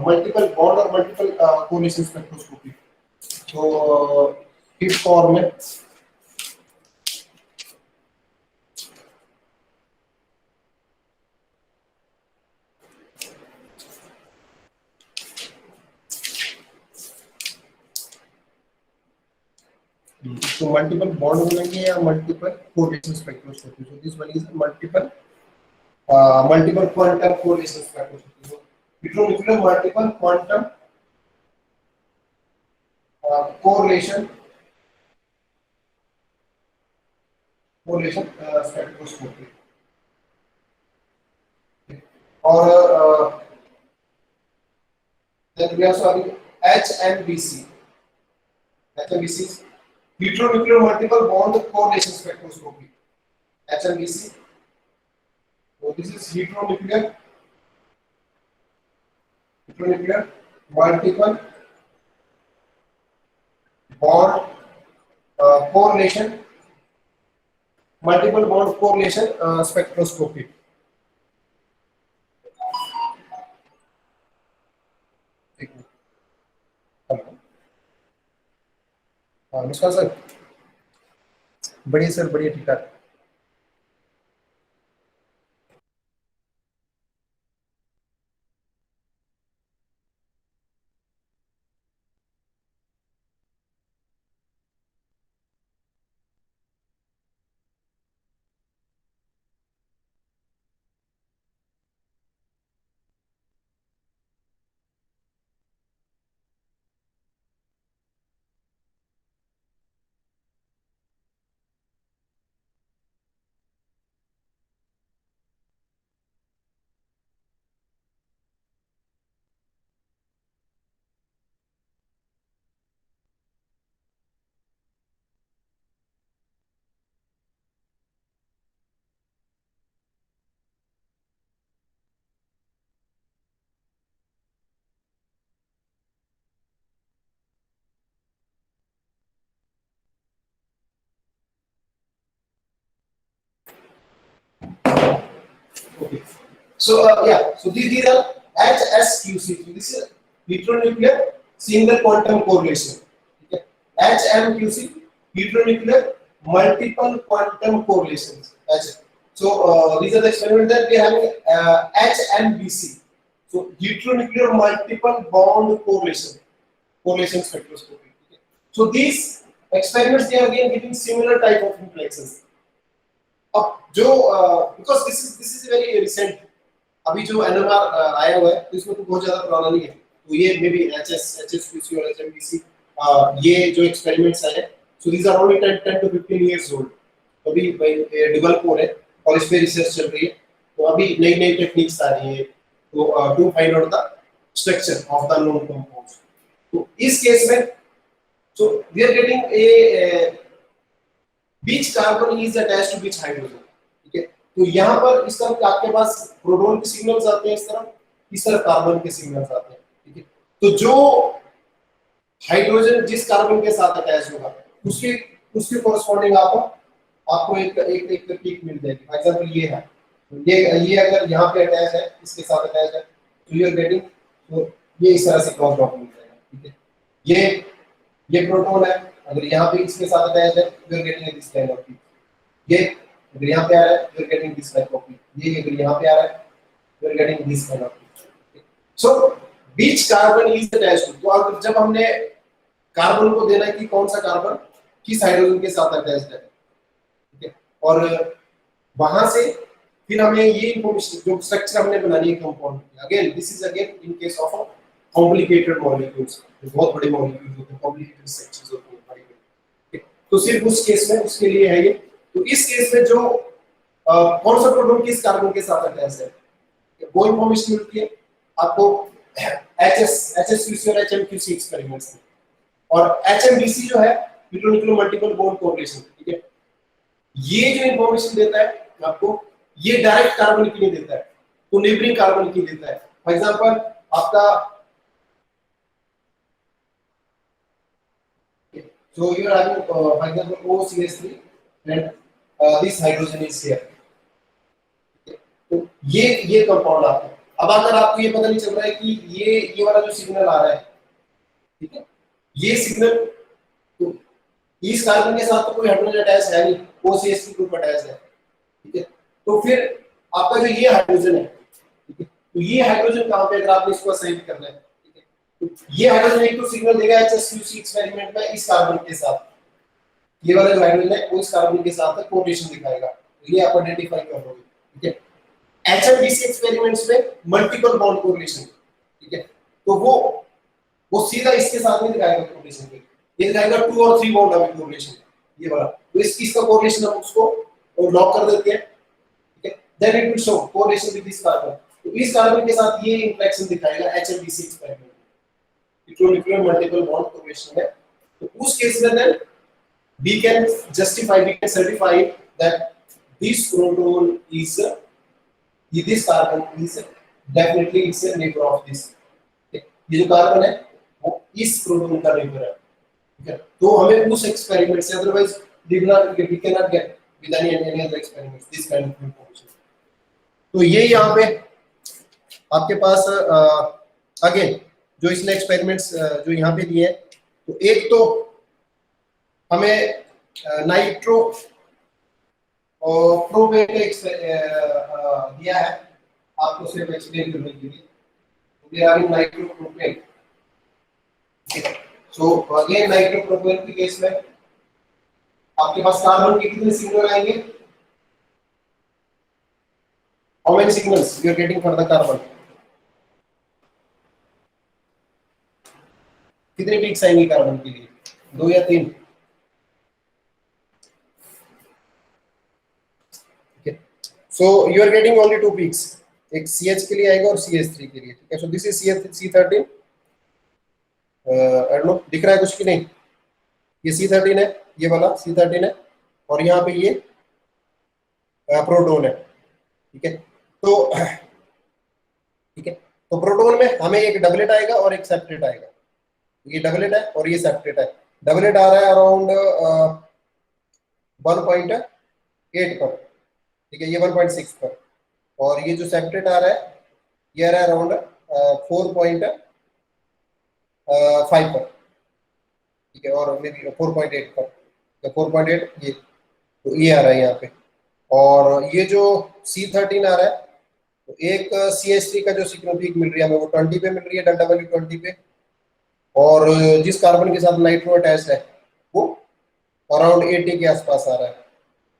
multiple bond or multiple correlation spectroscopy. So hit format. So multiple bond होंगे या multiple correlation spectroscopy. So this one is multiple quantum correlation spectroscopy. So heteronuclear multiple quantum correlation spectroscopy. और then we also have HMBC. HMBC is heteronuclear multiple bond correlation spectroscopy. HMBC. So this is heteronuclear multiple bond correlation spectroscopy. नमस्कार sir, बढ़िया sir, बढ़िया, ठीक है. So so these are HSQC. So this is heteronuclear single quantum correlation. Okay. HMQC, heteronuclear multiple quantum correlations. So these are the experiments that we are having. HMBC. So heteronuclear multiple bond correlation spectroscopy. Okay. So these experiments, they are again giving similar type of influxes. अब जो because this is very recent, अभी जो NMR आया हुआ है तो इसमें तो बहुत ज्यादा पुराना नहीं है, तो ये मे बी HSQC और HMBC ये जो एक्सपेरिमेंट्स आए हैं, so these are only 10 to 15 years old, अभी डेवलप हो रहे हैं और इस पे रिसर्च चल रही है, तो अभी नई नई टेक्निक्स आ रही है तो to find out the structure of the known compounds. तो इस केस में so we are getting a each carbon is attached to each hydrogen, ठीक है। तो यहाँ पर इस तरफ आपके पास प्रोटॉन के सिग्नल्स आते हैं, इस तरफ कार्बन के सिग्नल्स आते हैं, ठीक है। तो जो हाइड्रोजन जिस कार्बन के साथ अटैच होगा उसके कोरस्पॉन्डिंग आपको एक पीक मिल जाएगी। फॉर एग्जांपल ये है, ये अगर यहाँ पे अटैच है, इसके साथ अटैच है, तो यू आर गेटिंग, तो ये इस तरह से क्रॉस डॉट मिल जाएगा, ठीक है। ये प्रोटॉन है, अगर यहाँ पे इसके साथ अटैच है, you are getting this kind of peak. ये अगर यहाँ पे आ रहा है, you are getting this kind of peak. ये अगर यहाँ पे आ रहा है, you are getting this kind of peak. So each carbon is attached. तो अब जब हमने कार्बन को देना है कि कौन सा कार्बन किस हाइड्रोजन के साथ अटैच्ड है, ठीक है, और वहां से फिर हमें ये इंफॉर्मेशन जो स्ट्रक्चर हमने बनानी है कंपाउंड की, again this is again in case of complicated molecules, बहुत बड़े मॉलिक्यूल्स होते हैं, कॉम्प्लिकेटेड स्ट्रक्चर्स होते हैं बड़े, तो सिर्फ उस केस में उसके लिए है ये। तो इस केस में जो कौन सा प्रोटॉन किस कार्बन के साथ अटैच है, वो इंफॉर्मेशन मिलती है आपको HSQC और HMQC एक्सपेरिमेंट्स में। और HMBC जो है हेटेरोन्यूक्लियर मल्टीपल बॉन्ड कोरिलेशन, ठीक है, ये जो इंफॉर्मेशन देता है आपको, ये डायरेक्ट कार्बन की नहीं देता है, तो नेबरिंग कार्बन की देता है। फॉर एग्जांपल आपका so you are having for example OCH3 and this hydrogen is here, तो ये कंपाउंड आपको, अब अगर आपको ये पता नहीं चल रहा है कि ये वाला जो सिग्नल आ रहा है, ठीक है, ये सिग्नल तो इस कार्बन के साथ तो कोई हाइड्रोजन अटैच है नहीं, OCH3 ग्रुप अटैच है, ठीक है, तो फिर आपका जो ये हाइड्रोजन है, ठीक है, तो ये हाइड्रोजन कहां पे, अगर आपने इसको असाइन करना है, ठीक है, तो ये हाइड्रोजन एक तो सिग्नल देगा HSQC एक्सपेरिमेंट में इस कार्बन के साथ, ये वाला जो हाइड्रोजन है वो इस कार्बन के साथ कोरिलेशन दिखाएगा, तो ये आप आइडेंटिफाई कर लोगे, ठीक है। HMBC एक्सपेरिमेंट्स में मल्टीपल बॉन्ड कोरिलेशन, ठीक है, तो वो सीधा इसके साथ नहीं दिखाएगा कोरिलेशन, ये दिखाएगा 2 और 3 बॉन्ड हमें कोरिलेशन, ये वाला, तो इसका कोरिलेशन हम उसको लॉक कर देते हैं, ठीक है, then it will show correlation with this carbon, तो इस कार्बन के साथ ये इंटरेक्शन दिखाएगा HMBC experiment, heteronuclear multiple bond correlation है। तो उस केस में then we can certify that this proton is this carbon is definitely it's a neighbor of this, ये जो कार्बन है वो इस प्रोटॉन का नेबर है, ठीक है। तो हमें उस एक्सपेरिमेंट से, otherwise we cannot get with any other experiments this kind of information। तो ये यहाँ पे आपके पास अगेन जो इसने एक्सपेरिमेंट्स जो यहाँ पे दिए हैं, तो एक तो हमें नाइट्रो और प्रोपेन दिया है, आपको सिर्फ एक्सप्लेन करने के लिए, we are in nitro propane, so again nitro propane के केस में आपके पास कार्बन के कितने सिग्नल आएंगे, how many signals you are getting for the carbon, कितने पीक्स आएंगे कार्बन के लिए, 2 या 3, so you are getting only 2 peaks, एक CH के लिए आएगा और CH3 के लिए, ठीक है। so this is C13, I don't know दिख रहा है कुछ कि नहीं, ये C13 है, ये वाला C13 है, और यहाँ पे ये प्रोटॉन है, ठीक है। तो ठीक है, तो प्रोटॉन में हमें एक डबलेट आएगा और एक सेप्टेट आएगा, ये डबलेट है और ये सेप्टेट है, डबलेट आ रहा है अराउंड 1.8 पर, ठीक है, ये 1.6 पर, और ये जो सेप्टेट आ रहा है ये आ रहा है अराउंड 4.5 पर, ठीक है, और मे बी 4.8 पर, 4.8 ये, तो ये आ रहा है यहाँ पे। और ये जो C13 आ रहा है, तो एक CH3 का जो सिग्नल पीक मिल रही है हमें वो 20 पे मिल रही है, डेल्टा वैल्यू 20 पे, और जिस कार्बन के साथ नाइट्रो अटैच है वो अराउंड 80 के आसपास आ रहा है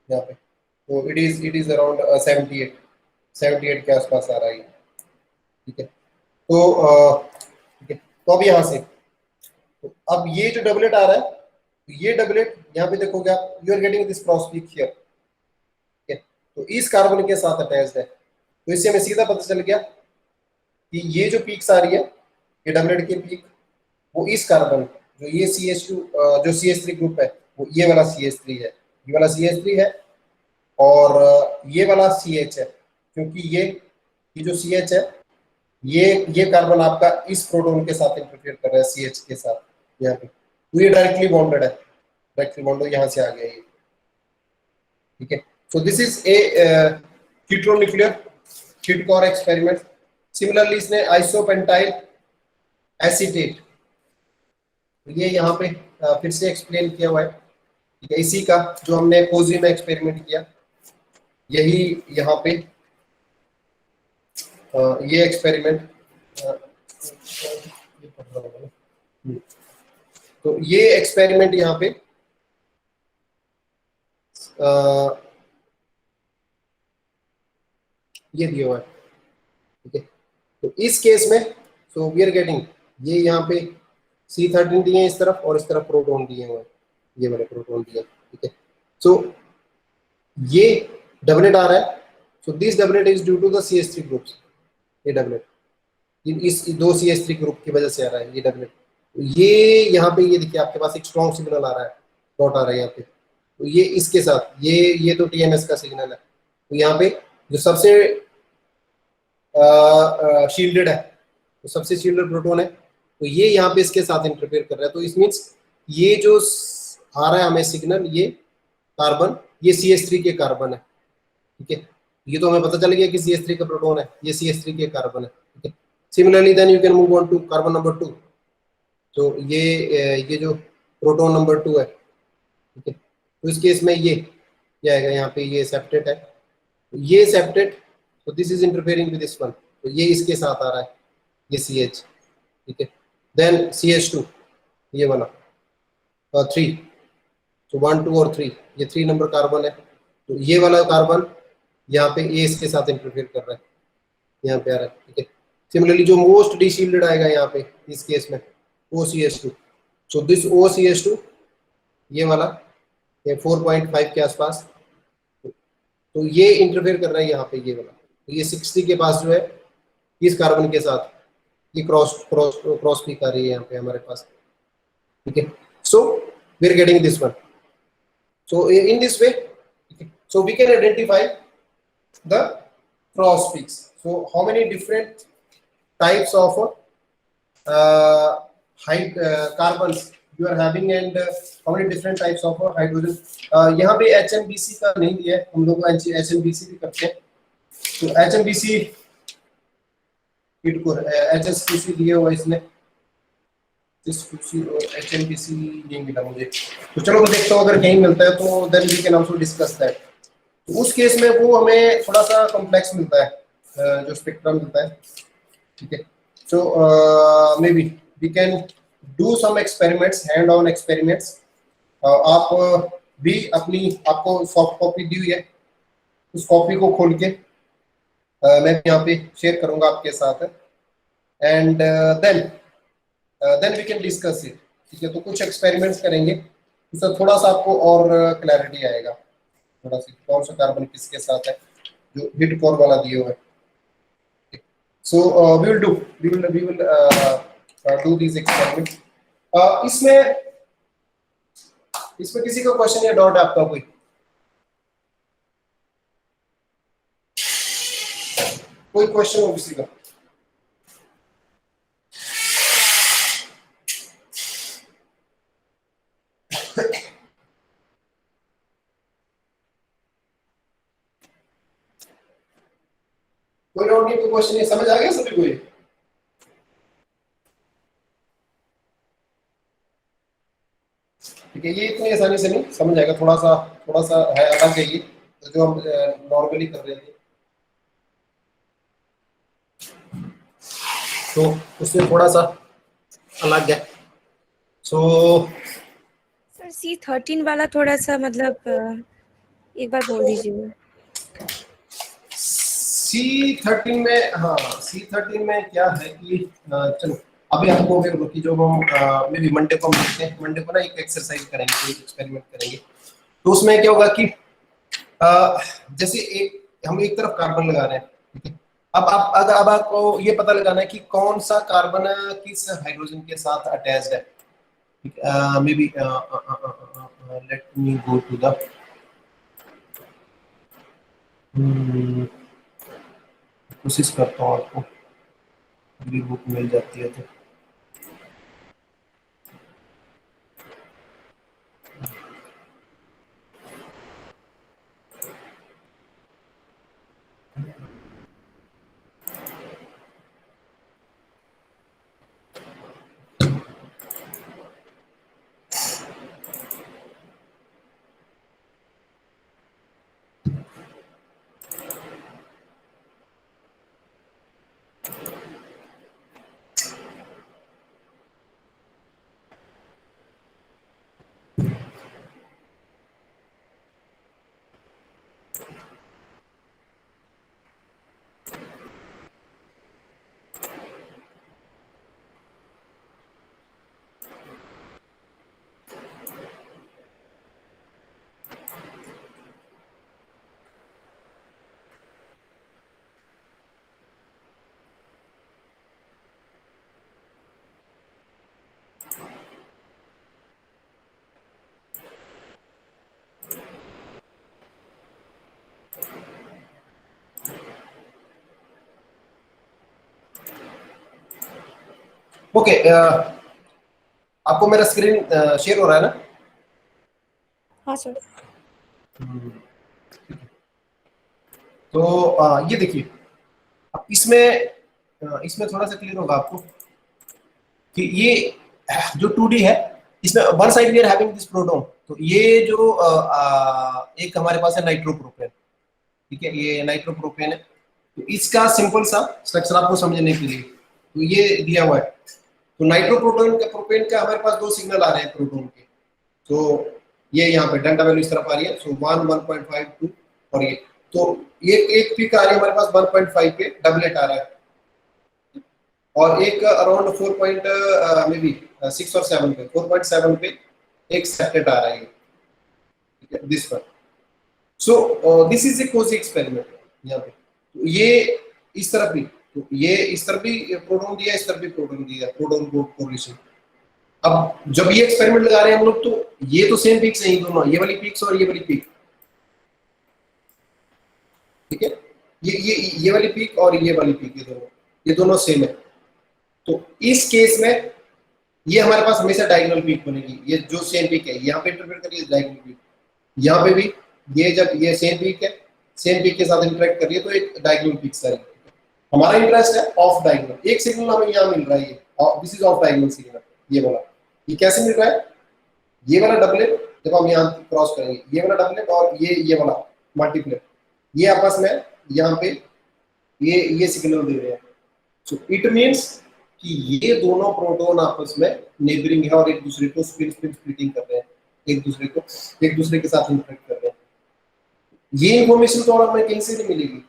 यहाँ पे। तो इट इज अराउंड 78 के आसपास आ रहा है, ठीक है। तो ठीक है, तो अब यहाँ से तो अब ये जो डबलेट आ रहा है, तो ये डबलेट यहाँ पे देखोगे आप, you are getting this cross peak here, ठीक है, तो इस कार्बन के साथ अटैच्ड है। तो इससे हमें सीधा पता चल गया कि ये जो पीक्स आ रही है, ये डबलेट की पीक, वो इस कार्बन जो ये CH2 जो CH3 ग्रुप है, वो ये वाला CH3 है, ये वाला CH3 है, और ये वाला CH है, क्योंकि ये जो CH है, ये कार्बन आपका इस प्रोटॉन के साथ इंटरफेयर कर रहा है CH के साथ यहाँ पे, तो ये डायरेक्टली बॉन्डेड है, डायरेक्टली बॉन्डेड यहाँ से आ गया ये, ठीक है। So this is a heteronuclear HETCOR experiment. Similarly इसने आइसोपेंटाइल एसीटेट, ये यहाँ पे फिर से एक्सप्लेन किया हुआ है, ठीक है, इसी का जो हमने कोजी में एक्सपेरिमेंट किया, यही यहाँ पे ये एक्सपेरिमेंट, तो ये एक्सपेरिमेंट यहाँ पे ये दिया हुआ है, ठीक है। तो इस केस में सो वी आर गेटिंग, ये यहाँ पे C13 दिए हैं इस तरफ, और इस तरफ प्रोटॉन दिए हुए हैं, ये वाले प्रोटॉन दिए, ठीक है। सो ये डबलेट आ रहा है, so this doublet is due to the CH3 groups, ये डबलेट इस दो CH3 ग्रुप की वजह से आ रहा है ये डबलेट। ये यहाँ पे ये देखिए आपके पास एक स्ट्रॉन्ग सिग्नल आ रहा है, डॉट आ रहा है यहाँ पे, तो ये इसके साथ ये तो TMS का सिग्नल है, तो यहाँ पे जो सबसे शील्डेड है, तो सबसे शील्डेड प्रोटॉन है, तो ये यहाँ पे इसके साथ इंटरफेयर कर रहा है, तो इस मीन्स ये जो आ रहा है हमें सिग्नल, ये कार्बन, ये CH3 के कार्बन है, ठीक है, ये तो हमें पता चल गया कि CH3 का प्रोटॉन है, ये CH3 के कार्बन है, ठीक है। Similarly then you can move on to carbon number 2, तो ये जो प्रोटॉन नंबर 2 है, ठीक है, तो इस केस में ये क्या आएगा, यहाँ पे ये सेप्टेट है, तो ये सेप्टेट, तो this is interfering with this one, तो ये इसके साथ आ रहा है, ये CH, ठीक है। देन CH2 ये वाला 3, तो 1 2 और 3, ये 3 नंबर कार्बन है, तो ये वाला कार्बन यहाँ पे ये इसके साथ इंटरफेयर कर रहा है, यहाँ पे आ रहा है, ठीक है। सिमिलरली जो मोस्ट डीशील्डेड आएगा यहाँ पे इस केस में OCH2, सो दिस OCH2 ये वाला, ये 4.5 के आसपास, तो ये इंटरफेयर कर रहा है यहाँ पे ये वाला, तो ये 60 के पास जो है इस कार्बन के साथ ये क्रॉस पीक आ रही है यहाँ पे हमारे पास, ठीक है। So we are getting this one, so in this way, so we can identify the cross peaks. So how many different types of carbons you are having, and how many different types of hydrogen. यहाँ पे HMBC का नहीं दिया है, हम लोग HMBC भी करते हैं, तो HMBC HSQC दिए हुआ इसने, और HMBC नहीं मिला मुझे, तो चलो मैं देखता हूँ अगर कहीं मिलता है तो then we can also discuss that. तो उस केस में वो हमें थोड़ा सा कॉम्प्लेक्स मिलता है, जो स्पेक्ट्रम मिलता है, ठीक है। So maybe we can do some experiments, hand on experiments. आप भी आपको सॉफ्ट कॉपी दी हुई है, उस कॉपी को खोल के मैं यहाँ पे शेयर करूंगा आपके साथ, and then we can discuss it, ठीक है। तो कुछ एक्सपेरिमेंट्स करेंगे, उससे थोड़ा सा आपको और क्लैरिटी आएगा, थोड़ा सा कौन सा कार्बन किसके साथ है, जो हिट कोर वाला दिए हुए है। So we will do this experiment. इसमें किसी का क्वेश्चन या डाउट है आपका कोई क्वेश्चन हो किसी का? कोई डाउट नहीं, कोई क्वेश्चन नहीं, समझ आ गया सभी को ये? ठीक है, ये इतनी आसानी से नहीं समझ आएगा, थोड़ा सा है अलग है ये, तो जो हम नॉर्मली कर रहे थे तो उसमें थोड़ा सा अलग है। सो सर C13 वाला थोड़ा सा मतलब एक बार बोल दीजिए। C13 में, हाँ C13 में क्या है कि चलो अभी आपको मैं बोलूं कि जो हम मे भी मंडे को हम देखते हैं, मंडे को ना एक एक्सरसाइज करेंगे, एक एक्सपेरिमेंट करेंगे। तो उसमें क्या होगा कि जैसे हम एक तरफ कार्बन लगा रहे हैं, ठीक है? अब आपको ये पता लगाना है कि कौन सा कार्बन किस हाइड्रोजन के साथ अटैच्ड है। Maybe let me go to the कोशिश करता हूँ आपको अगली बुक मिल जाती है तो। ओके, आपको मेरा स्क्रीन शेयर हो रहा है ना? हाँ सर। तो ये देखिए, अब इसमें थोड़ा सा क्लियर होगा आपको कि ये जो 2D है, इसमें one side we are having this proton. तो ये जो एक हमारे पास है नाइट्रोप्रोपेन, ठीक है, ये नाइट्रोप्रोपेन है। तो इसका सिंपल सा स्ट्रक्चर आपको समझने के लिए तो ये दिया हुआ है। तो प्रोपेन का हमारे पास 2 सिग्नल आ रहे हैं प्रोटॉन के। तो ये यहाँ पे डेल्टा वैल्यू इस तरफ आ रही है, सो 1 1.5 2 और ये, तो ये एक पीक आ रही है हमारे पास 1.5 पे डबलेट आ रहा है, और एक अराउंड 4 मे बी 6 और 7 पे 4.7 पे एक सेप्टेट आ रहा है, ठीक है, this one. So this is a cozy experiment यहाँ पे। तो ये इस तरफ भी, तो ये इस तरफ भी प्रोटॉन दिया, इस तरफ भी प्रोटॉन दिया, प्रोटॉन कोरिलेशन। अब जब ये एक्सपेरिमेंट लगा रहे हैं हम लोग, तो ये तो सेम पीक्स हैं दोनों, ये वाली पीक्स और ये वाली पीक, ठीक है, ये वाली पीक और ये वाली पीक, ये दोनों सेम है। तो इस केस में ये हमारे पास हमेशा डायगोनल पीक बनेगी। ये जो सेम पीक है यहाँ पे इंटरप्रेट करिए डायगोनल पीक, यहाँ पे भी ये जब ये सेम पीक है, सेम पीक के साथ इंटरेक्ट करिए तो एक डायगोनल पीक सारी। हमारा इंटरेस्ट है ऑफ डायगोनल, एक सिग्नल हमें यहाँ मिल रहा है, this is of diagonal signal, ये वाला। ये कैसे मिल रहा है? ये वाला डबलेट जब हम यहाँ क्रॉस करेंगे, ये वाला डबलेट और ये वाला मल्टीप्लेट, ये आपस में यहाँ पे ये सिग्नल दे रहे हैं। सो इट मींस कि ये दोनों प्रोटॉन आपस में नेबरिंग है और एक दूसरे को स्पिन स्प्लिटिंग कर रहे हैं, एक दूसरे के साथ इंटरेक्ट कर रहे हैं। ये इंफॉर्मेशन तो हमें कहीं से नहीं मिलेगी,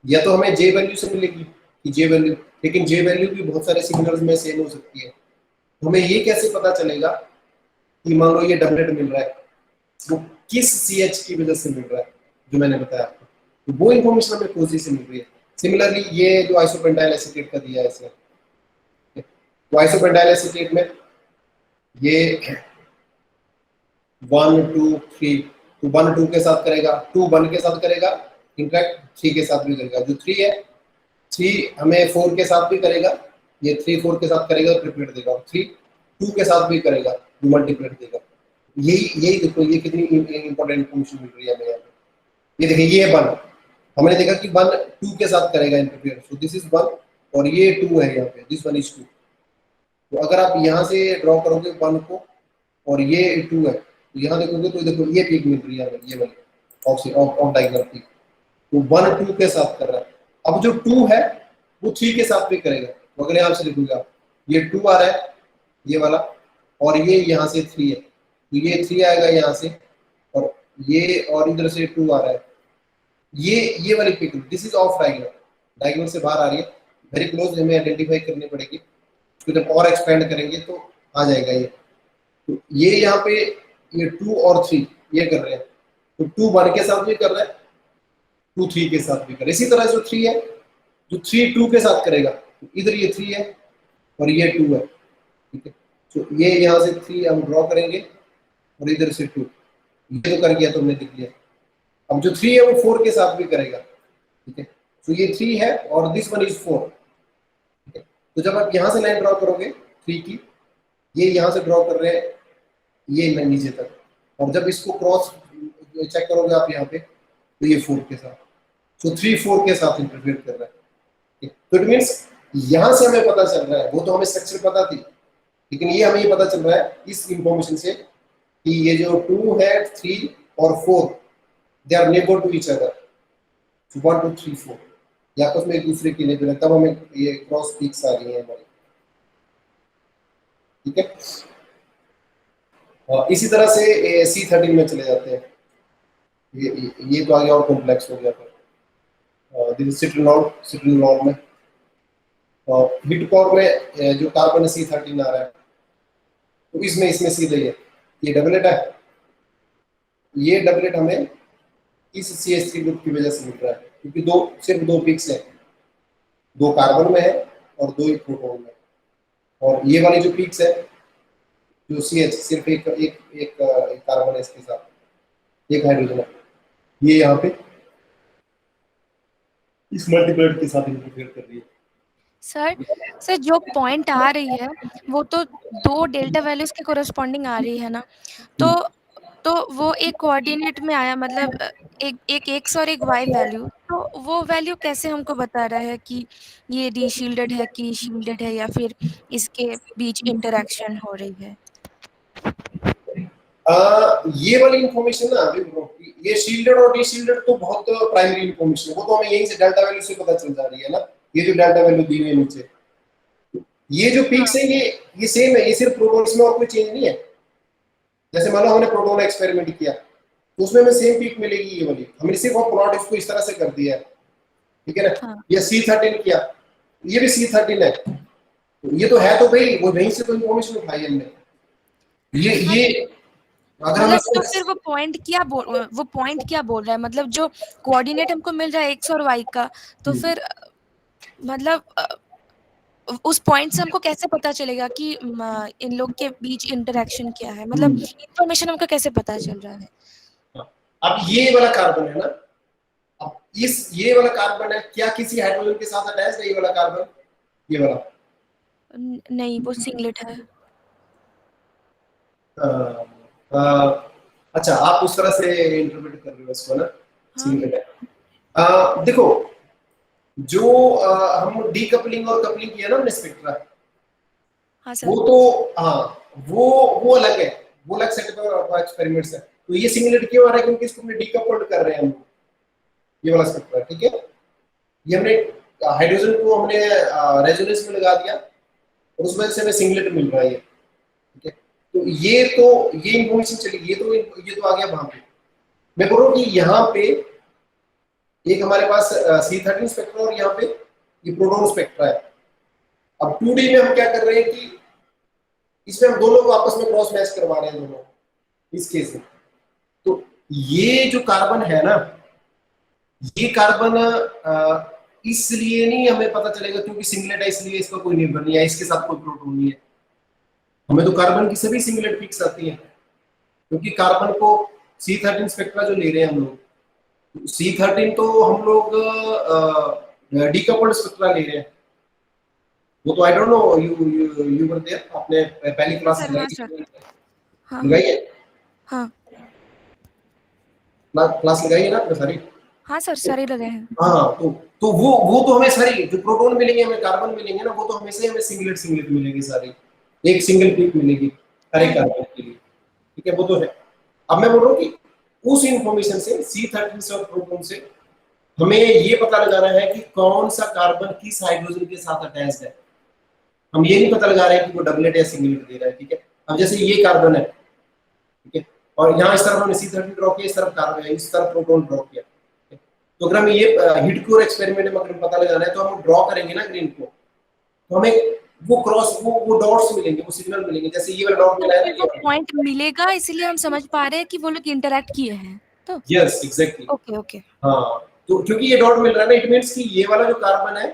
या तो हमें जे वैल्यू से मिलेगी कि जे वैल्यू, लेकिन जे वैल्यू भी बहुत सारे सिग्नल्स में सेम हो सकती है। तो हमें ये कैसे पता चलेगा कि मान लो ये डबलेट मिल रहा है, वो किस CH की वजह से मिल रहा है, जो मैंने बताया आपको, तो वो इंफॉर्मेशन हमें कोजी से मिल रही है। सिमिलरली ये जो आइसोपेंटाइल एसीटेट का दिया है इसने, तो आइसोपेंटाइल एसीटेट में ये 1 2 3, तो 1 2 के साथ करेगा, 2 1 के साथ करेगा इंटरेक्ट, 3 के साथ भी करेगा, जो 3 है 3 हमें 4 के साथ भी करेगा, ये 3 4 के साथ करेगा ट्रिपलेट देगा, 3 2 के साथ भी करेगा, मल्टीप्लेट देगा। यही देखो ये कितनी इंपॉर्टेंट इन्फॉर्मेशन मिल रही है हमें यहाँ पे। ये देखिए ये 1 हमने देखा कि 1 2 के साथ करेगा इंटरफेयर, सो दिस इज 1 और ये 2 है यहाँ पे, दिस वन इज 2। तो अगर आप यहाँ से ड्रॉ करोगे 1 को और ये 2 है, तो यहाँ देखोगे तो देखो ये पीक मिल रही है हमें, ये वाली ऑफ डायगोनल पीक, तो 1 2 के साथ कर रहा है। अब जो 2 है वो 3 के साथ भी करेगा, तो अगर यहाँ से लिखूंगा ये 2 आ रहा है ये वाला, और ये यहाँ से 3 है, तो ये 3 आएगा यहाँ से, और ये और इधर से 2 आ रहा है, ये वाली peak, this is of diagonal, diagonal से बाहर आ रही है, वेरी क्लोज हमें आइडेंटिफाई करनी पड़ेगी, तो जब और एक्सपेंड करेंगे तो आ जाएगा ये। तो ये यहाँ पे ये 2 और 3 ये कर रहे हैं, तो 2 1 के साथ भी कर रहा है, 2 3 के साथ भी कर रहा है। इसी तरह जो 3 है, जो 3 2 के साथ करेगा, तो इधर ये 3 है और ये 2 है, ठीक है। तो ये यहाँ से 3 हम ड्रॉ करेंगे और इधर से 2, ये तो कर गया तुमने, दिख लिया। अब जो 3 है वो 4 के साथ भी करेगा, ठीक है। तो ये 3 है और दिस वन इज 4, ठीक है। तो जब आप यहाँ से लाइन ड्रॉ करोगे 3 की, ये यहाँ से ड्रॉ कर रहे हैं ये नीचे तक, और जब इसको क्रॉस चेक करोगे आप यहाँ पे, तो ये 4 के साथ, तो 3 4 के साथ इंटरफेयर कर रहा है। तो इट मीन्स यहाँ से हमें पता चल रहा है, वो तो हमें स्ट्रक्चर पता थी, लेकिन ये हमें ये पता चल रहा है इस इंफॉर्मेशन से कि ये जो 2 है 3 और 4 they are neighbour to each other, 1 2 3 4 ये आपस में एक दूसरे के नेबर है, तब हमें ये क्रॉस पीक्स आ रही है हमारी, ठीक है। इसी तरह से C13 में चले जाते हैं, ये तो आगे और कॉम्प्लेक्स हो गया फिर। दिस सिट्रिनॉल में हिटकोर में जो कार्बन C13 आ रहा है, तो इसमें सीधे ये डबलेट है, ये डबलेट हमें इस CH3 ग्रुप की वजह से मिल रहा है, क्योंकि सिर्फ दो पिक्स है, 2 कार्बन में है और 2 ही प्रोटॉन में, और ये वाली जो पिक्स है जो CH सिर्फ एक कार्बन है, इसके साथ एक हाइड्रोजन है, ये यहाँ पे इस मल्टीप्लाइड के साथ इंटरफेयर कर रही है। सर जो पॉइंट आ रही है वो तो 2 डेल्टा वैल्यूज के कोरस्पॉन्डिंग आ रही है ना, तो वो एक कोऑर्डिनेट में आया, मतलब एक एक्स और एक वाई वैल्यू, तो वो वैल्यू कैसे हमको बता रहा है कि ये डीशील्डेड है कि शील्डेड है, या फिर इसके बीच इंटरेक्शन हो रही है? ये वाली इंफॉर्मेशन ना अभी ये शील्डेड और डीशील्डेड तो बहुत प्राइमरी इंफॉर्मेशन है, वो तो हमें यहीं से डेल्टा वैल्यू से पता चल जा रही है ना, ये जो डेल्टा वैल्यू दी हुई है नीचे, ये जो पीक्स है ये सेम है, ये सिर्फ प्रोटॉन्स में और कोई चेंज नहीं है। जैसे मान लो हमने प्रोटॉन एक्सपेरिमेंट किया तो उसमें हमें सेम पीक मिलेगी, ये वाली हमने सिर्फ प्लॉट इसको इस तरह से कर दिया है, ठीक है ना। हाँ। ये C13 किया, ये भी C13 है, तो ये तो है, तो भाई वो वहीं से तो इंफॉर्मेशन उठाई हमने, ये अगर मतलब हम तो फिर वो पॉइंट क्या बोल रहा है, मतलब जो कोऑर्डिनेट हमको मिल रहा है एक्स और वाई का, तो फिर मतलब उस पॉइंट से हमको कैसे पता चलेगा कि इन लोग के बीच इंटरेक्शन क्या है, मतलब इंफॉर्मेशन हमको कैसे पता चल रहा है? अब ये वाला कार्बन है ना, अब ये वाला कार्बन है, क्या किसी हाइड्रोजन के साथ अटैच है ये वाला कार्बन, ये वाला नहीं, वो सिंगलेट है। अच्छा, आप उस तरह से इंटरप्रेट कर रहे हो इसको ना, सिंगलेट है। देखो जो हम डीकपलिंग और कपलिंग किया ना हमने स्पेक्ट्रा, हाँ सर। वो तो वो अलग है, वो अलग सेट ऑफ एक्सपेरिमेंट्स है। तो ये सिंगलेट क्यों आ रहा है, क्योंकि इसको हमने डीकपल्ड कर रहे हैं हम, ये वाला स्पेक्ट्रा, ठीक है। ये हमने हाइड्रोजन को हमने रेजोनेंस में लगा दिया और उस वजह से हमें सिंगलेट मिल रहा है, ठीक है। तो ये इंफॉर्मेशन चली, ये तो आ गया वहां पे। मैं बोल रहा हूँ कि यहाँ पे एक हमारे पास C13 स्पेक्ट्रा और यहाँ पे ये प्रोटॉन स्पेक्ट्रा है। अब 2D में हम क्या कर रहे हैं कि इसमें हम दोनों को आपस में क्रॉस मैच करवा रहे हैं, दोनों इस केस में। तो ये जो कार्बन है ना, ये कार्बन इसलिए नहीं हमें पता चलेगा क्योंकि सिंगलेट है, इसलिए इसका कोई नेबर नहीं है, इसके साथ कोई प्रोटॉन नहीं है। हमें तो कार्बन की सभी सिंगलेट पिक्स आती हैं, क्योंकि कार्बन को C13 स्पेक्ट्रा जो ले रहे हैं हम लोग, C13 तो हम लोग डीकपल्ड स्पेक्ट्रा ले रहे हैं। वो तो I don't know you were there, आपने पहली क्लास लगाई है? हाँ क्लास लगाई है ना आपने सारी? हाँ सर, सारे लगे हैं। हाँ, तो वो तो हमें सारी जो प्रोटॉन मिलेंगे, हमें कार्बन मिलेंगे ना, वो तो हमेशा ही हमें सिंगलेट सिंगलेट मिलेगी सारी, एक सिंगल पीक मिलेगी हर एक कार्बन के लिए, ठीक है, वो तो है। अब मैं बोल रहा हूँ कि उस इंफॉर्मेशन से C13 प्रोटॉन से हमें ये पता लगाना है कि कौन सा कार्बन किस हाइड्रोजन के साथ अटैच्ड है। हम ये नहीं पता लगा रहे हैं कि वो डबलेट या सिंगलेट दे रहा है, ठीक है। अब जैसे ये कार्बन है, ठीक है, और यहाँ इस तरफ हमने C13 ड्रॉ किया, इस तरफ कार्बन है, इस तरफ प्रोटॉन ड्रॉ किया, ठीक है? तो अगर हमें ये हिट कोर एक्सपेरिमेंट में अगर पता लगाना है तो हम ड्रॉ करेंगे ना ग्रीन को, तो हमें वो क्रॉस वो डॉट्स मिलेंगे, वो सिग्नल मिलेंगे, जैसे ये वाला डॉट मिला है तो वो पॉइंट मिलेगा, इसीलिए हम समझ पा रहे हैं कि वो लोग इंटरेक्ट किए हैं तो। Yes exactly. Okay okay. हाँ, तो क्योंकि ये डॉट मिल रहा है ना, इट मींस कि ये वाला जो कार्बन है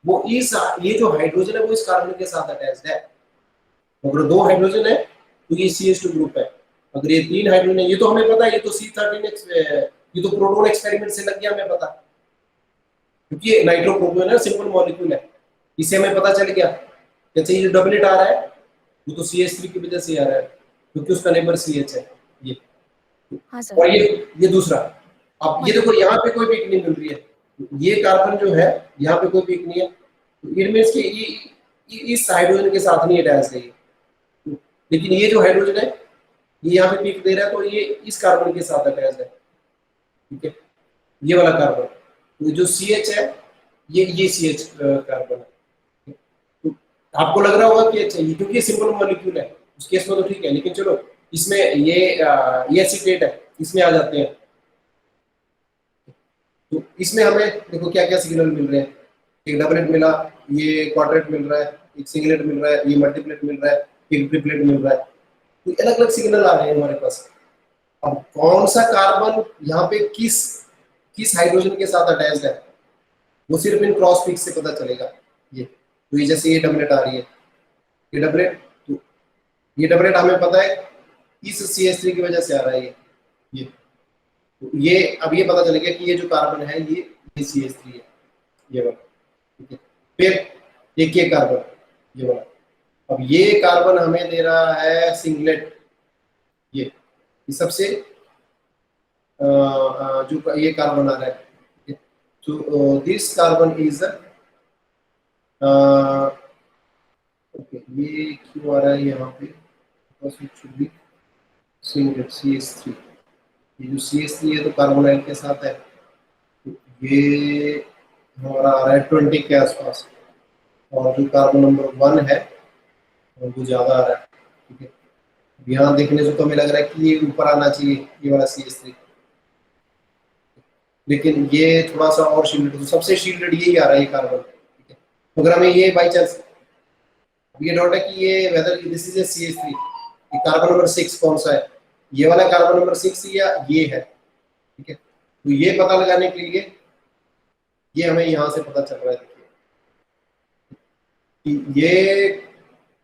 वो इस ये जो हाइड्रोजन है वो इस कार्बन के साथ अटैच्ड है। अगर दो हाइड्रोजन है तो ये CH2 ग्रुप है, अगर ये तीन हाइड्रोजन है, ये तो हमें पता है, ये तो C13 ये तो प्रोटॉन एक्सपेरिमेंट से लग गया हमें पता, क्योंकि ये नाइट्रो प्रोटॉन है, सिंपल मॉलिक्यूल है, इससे हमें पता चल गया। जैसे ये जो डबलेट आ रहा है वो तो CH3 की वजह से आ रहा है, क्योंकि उसका नेबर CH है ये। हाँ सर। और ये दूसरा, अब ये देखो यहाँ पे कोई पीक नहीं मिल रही है, ये कार्बन जो है यहाँ पे कोई पीक नहीं है, इट मींस कि इस हाइड्रोजन के साथ नहीं अटैच है ये, लेकिन ये जो हाइड्रोजन है ये यहाँ पे पीक दे रहा है, तो ये इस कार्बन के साथ अटैच है, ठीक है, ये वाला कार्बन। तो जो CH है ये CH कार्बन है। तो आपको लग रहा होगा कि अच्छा ये क्योंकि सिंपल मॉलिक्यूल है उस केस में तो ठीक है, लेकिन चलो इसमें ये एसीटेट है, इसमें आ जाते हैं। तो इसमें हमें देखो क्या क्या सिग्नल मिल रहे हैं, एक डबलेट मिला, ये क्वाड्रेट मिल रहा है, एक सिंगलेट मिल रहा है, ये मल्टीप्लेट मिल रहा है, एक ट्रिपलेट मिल रहा है, तो अलग अलग सिग्नल आ रहे हैं हमारे पास। अब कौन सा कार्बन यहाँ पे किस हाइड्रोजन के साथ अटैच्ड है वो सिर्फ इन क्रॉस पिक से पता चलेगा। ये तो ये जैसे ये डबलेट आ रही है, ये डबलेट, तो ये डबलेट हमें पता है इस CH3 की वजह से आ रहा है ये तो ये अब ये पता चलेगा कि ये जो कार्बन है ये CH3 है, ये वाला, ठीक है। फिर एक ये कार्बन, ये वाला, अब ये कार्बन हमें दे रहा है सिंगलेट, ये सबसे जो ये कार्बन आ रहा है, तो दिस कार्बन इज ओके, ये क्यों आ रहा है यहाँ पे, सिंगलेट CH3, ये जो CH3 है तो कार्बोनाइल के साथ है, तो ये हमारा आ रहा है 20 के आसपास, और जो कार्बन नंबर 1 है वो ज्यादा आ रहा है, ठीक है। यहाँ देखने से तो हमें लग रहा है कि ये ऊपर आना चाहिए ये वाला CH3, लेकिन ये थोड़ा सा और शील्डेड, तो सबसे शील्डेड यही आ रहा है ये कार्बन, ठीक है। तो अगर हमें ये बाई चांस ये डाउट है कि ये whether this is A CH3, ये कार्बन नंबर 6 कौन सा है, ये वाला कार्बन नंबर 6 या ये है, ठीक है। तो ये पता लगाने के लिए ये हमें यहाँ से पता चल रहा है, देखिए कि ये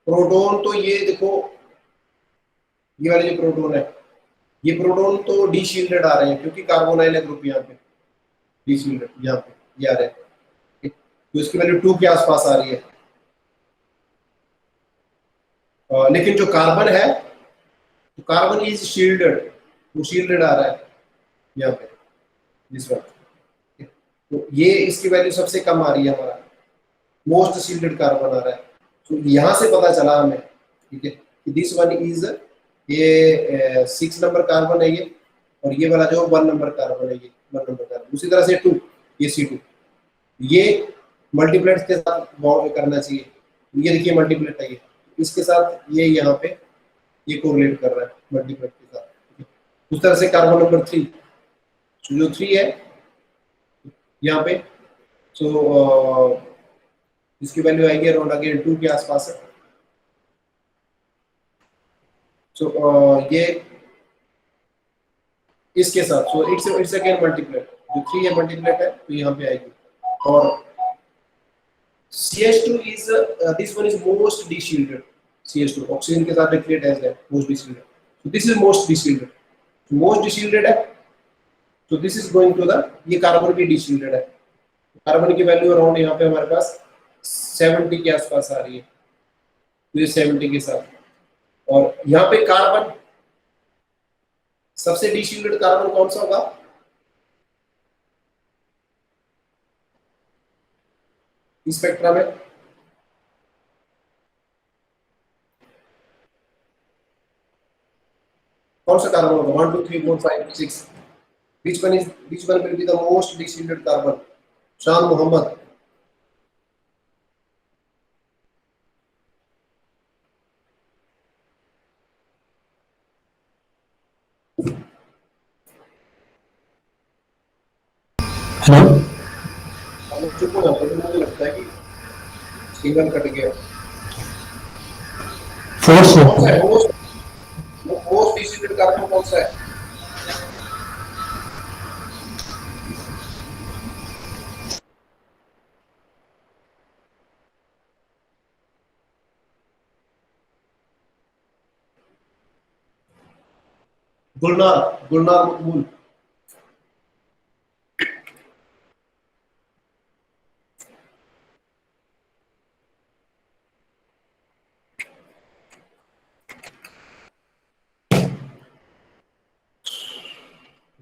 प्रोटॉन, तो ये देखो ये वाले जो प्रोटॉन है, ये प्रोटॉन तो डी शील्डेड आ रहे हैं, क्योंकि कार्बोनाइल है ग्रुप यहाँ पे, डी शील्डेड यहाँ पे ये आ रहे हैं, तो इसकी वैल्यू 2 के आसपास आ रही है। लेकिन जो कार्बन है तो कार्बन इज शील्डेड, वो शील्डेड आ रहा है यहाँ पे दिस वन, तो ये इसकी वैल्यू सबसे कम आ रही है, हमारा मोस्ट शील्डेड कार्बन आ रहा है। तो यहाँ से पता चला हमें, ठीक है, कि दिस वन इज ये 6 नंबर कार्बन है ये, और ये वाला जो 1 नंबर कार्बन है ये 1 नंबर कार्बन। उसी तरह से 2, ये C2, ये मल्टीप्लेट के साथ बॉन्ड करना चाहिए, ये देखिए मल्टीप्लेट है ये, इसके साथ ये यहाँ पे ये कोरिलेट कर रहा है मल्टीप्लेट के साथ। उस तरह से कार्बन नंबर 3, जो 3 है यहाँ पे, तो इसकी वैल्यू आएगी अराउंड अगेन 2 के आसपास है। तो ये इसके साथ, सो इट्स अगेन मल्टीप्लेट, जो 3 है मल्टीप्लेट है तो यहाँ पे आएगी। और CH2 is this one is most deshielded, CH2 oxygen के साथ डायरेक्टली अटैच्ड है, most deshielded, so this is most deshielded, most deshielded है, so this is going to the, ये कार्बन भी deshielded है, कार्बन की वैल्यू अराउंड यहाँ पे हमारे पास 70 के आसपास आ रही है, तो ये 70 के साथ। और यहाँ पे कार्बन सबसे deshielded कार्बन कौन सा होगा, इस स्पेक्ट्रा में कौन सा कार्बन होगा? 1 2 3 4 5 6 which one will be the most dishielded carbon? शान मोहम्मद। हेलो हम चुप हो जाते हैं, मुझे लगता है कि सिग्नल कट गया। फोर्स कौन सा है मोस्ट distilled कार्बन कौन सा है? गुलनार मकबूल।